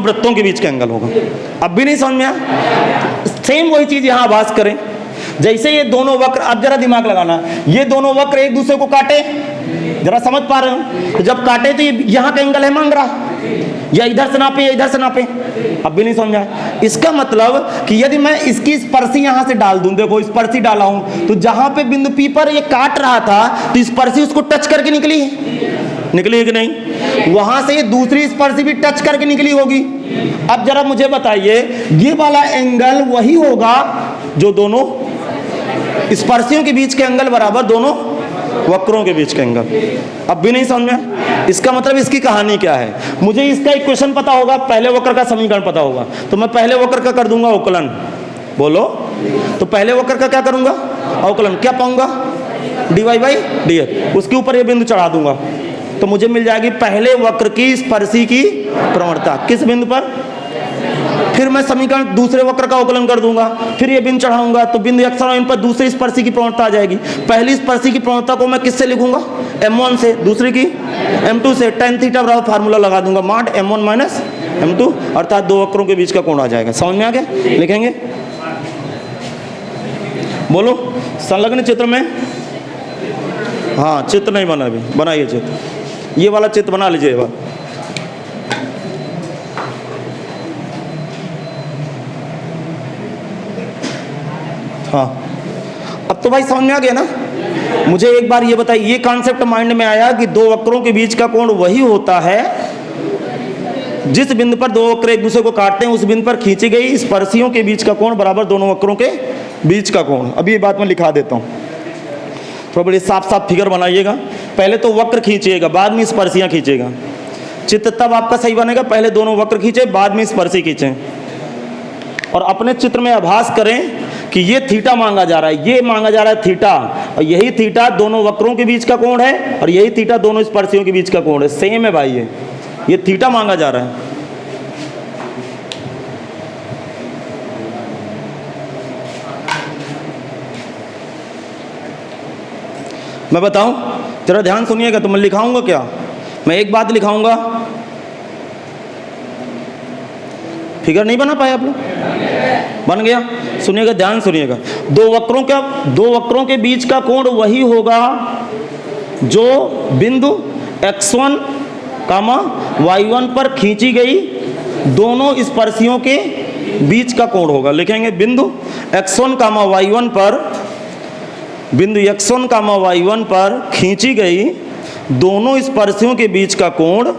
वृत्तों के बीच का एंगल होगा। अब भी नहीं समझ में आया? सेम वही चीज यहां आभास करें। जैसे ये दोनों वक्र, अब जरा दिमाग लगाना, ये दोनों वक्र एक दूसरे को काटे, जरा समझ पा रहे हो, तो जब काटे तो ये यहाँ का एंगल है मांग रहा, या इधर से नापे या इधर से नापे। अब भी नहीं समझा? इसका मतलब कि यदि मैं इसकी स्पर्शी यहां से डाल दूं, देखो स्पर्शी डाला हूं, तो जहां पे बिंदु P पर ये काट रहा था तो स्पर्शी उसको टच करके निकली है कि नहीं? वहां से ये दूसरी स्पर्शी भी टच करके निकली होगी। अब जरा मुझे बताइए, ये वाला एंगल वही होगा जो दोनों स्पर्शियों के बीच के एंगल बराबर दोनों वक्रों के बीच का एंगल। अब भी नहीं समझ में? इसका मतलब इसकी कहानी क्या है? मुझे इसका इक्वेशन पता होगा, पहले वक्र का समीकरण पता होगा, तो मैं पहले वक्र का कर दूंगा अवकलन, बोलो। तो पहले वक्र का क्या करूंगा, अवकलन, क्या पाऊंगा, dy बाई dx, उसके ऊपर ये बिंदु चढ़ा दूंगा, तो मुझे मिल जाएगी पहले वक्र की स्पर्शी की प्रवणता किस बिंदु पर। फिर मैं समीकरण दूसरे वक्र का अवकलन कर दूंगा, फिर ये बिंदु चढ़ाऊंगा, तो बिंदु x और m पर दूसरी स्पर्शी की प्रवणता आ जाएगी। पहली स्पर्शी की प्रवणता को मैं किससे लिखूंगा, m1 से, दूसरी की m2 से। tan थीटा बराबर फार्मूला लगा दूंगा, मॉड m1 माइनस m2, अर्थात दो वक्रों के बीच का कोण आ जाएगा। समझ में आ गया? लिखेंगे, बोलो। संलग्न चित्र में, हाँ चित्र नहीं बना अभी, बनाइए चित्र, ये वाला चित्र बना लीजिए एक बार। हाँ, अब तो भाई समझ में आ गया ना। मुझे एक बार ये बताइए, ये कॉन्सेप्ट माइंड में आया कि दो वक्रों के बीच का कोण वही होता है जिस बिंदु पर दो वक्र एक दूसरे को काटते हैं, उस बिंदु पर खींची गई स्पर्शियों के बीच का कोण बराबर दोनों वक्रों के बीच का कोण। अभी ये बात मैं लिखा देता हूँ, थोड़ा बड़ी साफ साफ फिगर बनाइएगा। पहले तो वक्र खींचिएगा, बाद में स्पर्शियाँ खींचेगा। चित्र तब आपका सही बनेगा, पहले दोनों वक्र खींचे, बाद में स्पर्शी खींचें। और अपने चित्र में आभास करें कि ये थीटा मांगा जा रहा है, ये मांगा जा रहा है थीटा, और यही थीटा दोनों वक्रों के बीच का कोण है, और यही थीटा दोनों स्पर्शियों के बीच का कोण है। सेम है भाई, ये थीटा मांगा जा रहा है। मैं बताऊं, जरा ध्यान सुनिएगा। तो मैं लिखाऊंगा क्या, मैं एक बात लिखाऊंगा, फिगर नहीं बना पाए आप लोग, बन गया। सुनिएगा, ध्यान सुनिएगा। दो वक्रों के बीच का कोण वही होगा जो बिंदु x1, y1 पर खींची गई दोनों स्पर्शियों के बीच का कोण होगा। लिखेंगे बिंदु x1, y1 पर, बिंदु x1, y1 पर खींची गई दोनों स्पर्शियों के बीच का कोण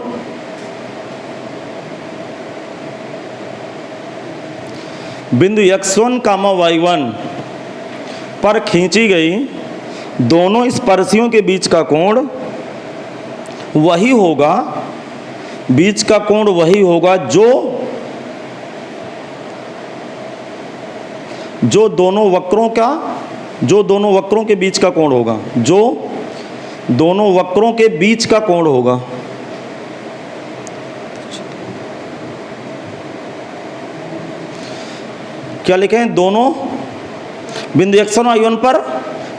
बिंदु x1, y1 पर खींची गई दोनों स्पर्शियों के बीच का कोण वही होगा, बीच का कोण वही होगा जो दोनों वक्रों के बीच का कोण होगा, जो दोनों वक्रों के बीच का कोण होगा। क्या लिखें, दोनों बिंदु x1 y1 पर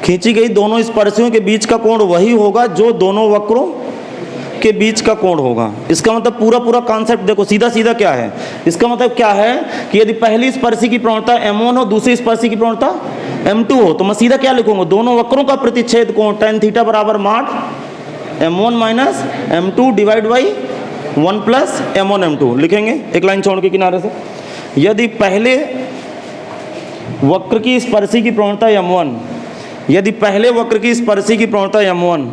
खींची गई दोनों स्पर्शियों के बीच का कोण वही होगा जो दोनों वक्रों के बीच का कोण होगा। इसका मतलब पूरा कॉन्सेप्ट देखो, सीधा सीधा क्या है। इसका मतलब क्या है कि यदि पहली स्पर्शी की प्रवणता m1 हो, दूसरी स्पर्शी की प्रवणता m2 हो, तो मैं सीधा क्या लिखूंगा, दोनों वक्रों का प्रतिच्छेद कोण tan थीटा बराबर mod m1 minus m2 divide by 1 plus m1 m2 लिखेंगे, एक लाइन छोड़ के किनारे से। यदि पहले वक्र की स्पर्शी की प्रवणता m1, यदि पहले वक्र की स्पर्शी की प्रवणता m1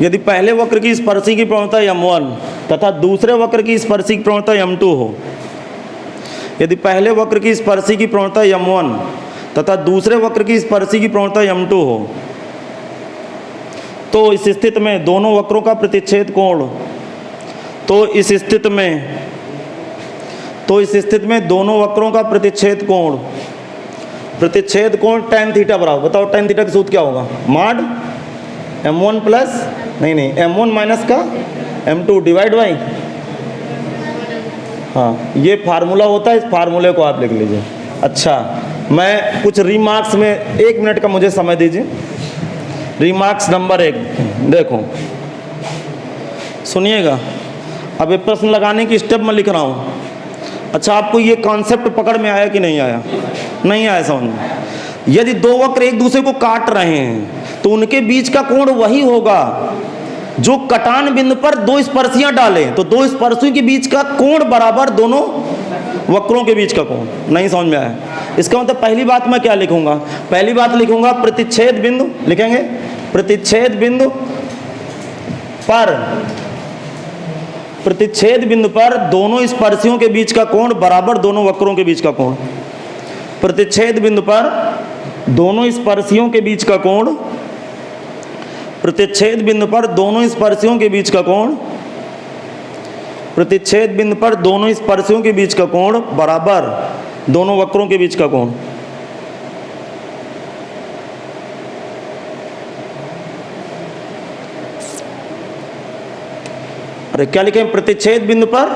यदि पहले वक्र की स्पर्शी की प्रवणता m1 तथा दूसरे वक्र की स्पर्शी की प्रवणता m2 हो, यदि पहले वक्र की स्पर्शी की प्रवणता m1 तथा दूसरे वक्र की स्पर्शी की प्रवणता m2 हो, तो इस स्थिति में दोनों वक्रों का प्रतिच्छेद कोण, तो इस स्थिति में दोनों वक्रों का प्रतिच्छेद कोण tan थीटा बराबर, बताओ tan थीटा का सूत्र क्या होगा, मॉड m1 प्लस नहीं m1 माइनस का m2 डिवाइड बाई, हाँ ये फार्मूला होता है, इस फार्मूले को आप लिख लीजिए। अच्छा, मैं कुछ रिमार्क्स में 1 मिनट का मुझे समय दीजिए। रिमार्क्स नंबर 1 देखो, सुनिएगा, अब ये प्रश्न लगाने की स्टेप मैं लिख रहा हूँ। अच्छा, आपको ये कॉन्सेप्ट पकड़ में आया कि नहीं आया? नहीं आया समझ में। यदि दो वक्र एक दूसरे को काट रहे हैं तो उनके बीच का कोण वही होगा जो कटान बिंदु पर दो स्पर्शियां डालें, तो दो स्पर्शियों के बीच का कोण बराबर दोनों वक्रों के बीच का कोण। नहीं समझ में आया? इसका मतलब पहली बात मैं क्या लिखूंगा? पहली बात लिखूंगा प्रतिच्छेद बिंदु, लिखेंगे प्रतिच्छेद बिंदु पर दोनों स्पर्शियों के बीच का कोण बराबर दोनों वक्रों के बीच का कोण। प्रतिच्छेद बिंदु पर दोनों स्पर्शियों के बीच का कोण, प्रतिच्छेद बिंदु पर दोनों स्पर्शियों के बीच का कोण, प्रतिच्छेद बिंदु पर दोनों स्पर्शियों के बीच का कोण बराबर दोनों वक्रों के बीच का कोण। अरे क्या लिखें? प्रतिच्छेद बिंदु पर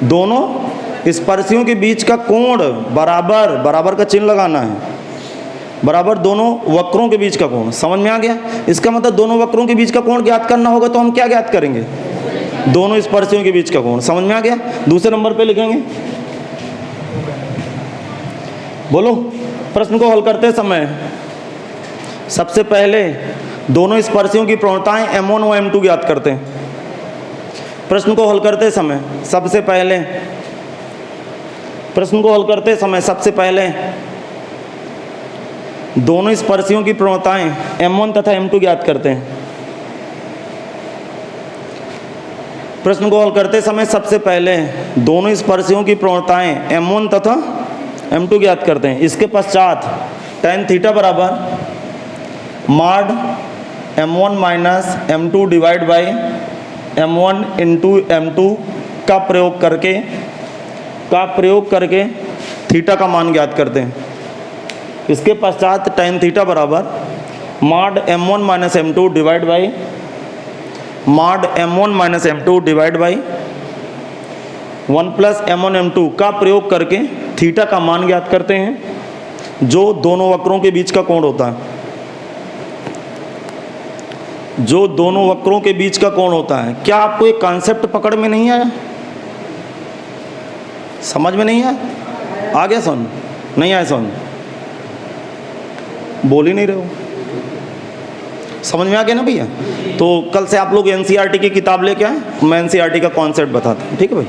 दोनों स्पर्शियों के बीच का कोण बराबर, बराबर का चिन्ह लगाना है, बराबर दोनों वक्रों के बीच का कोण। समझ में आ गया? इसका मतलब दोनों वक्रों के बीच का कोण ज्ञात करना होगा तो हम क्या ज्ञात करेंगे? दोनों स्पर्शियों के बीच का कोण। समझ में आ गया? दूसरे नंबर पे लिखेंगे, बोलो। प्रश्न को हल करते समय सबसे पहले दोनों स्पर्शियों की प्रवणताएं m1 और m2 ज्ञात करते हैं। प्रश्न को हल करते समय सबसे पहले दोनों स्पर्शियों की प्रवणताएं m1 तथा m2 ज्ञात करते हैं। प्रश्न को हल करते समय सबसे पहले दोनों स्पर्शियों की प्रवणताएं m1 तथा m2 ज्ञात करते हैं। इसके पश्चात tan थीटा बराबर mod m1 minus m2 divide by m1 into m2 का प्रयोग करके थीटा का मान ज्ञात करते हैं। इसके पश्चात tan थीटा बराबर mod m1 minus m2 divide by mod m1 minus m2 divide by 1 plus m1 m2 का प्रयोग करके थीटा का मान ज्ञात करते हैं जो दोनों वक्रों के बीच का कोण होता है, जो दोनों वक्रों के बीच का कोण होता है। क्या आपको एक कॉन्सेप्ट पकड़ में नहीं आया? समझ में नहीं आया? आ गया समझ? नहीं आया समझ? बोल ही नहीं रहे हो। समझ में आ गया ना भैया? तो कल से आप लोग एनसीईआरटी की किताब लेके आए, मैं एनसीईआरटी का कॉन्सेप्ट बताता हूँ। ठीक है भाई?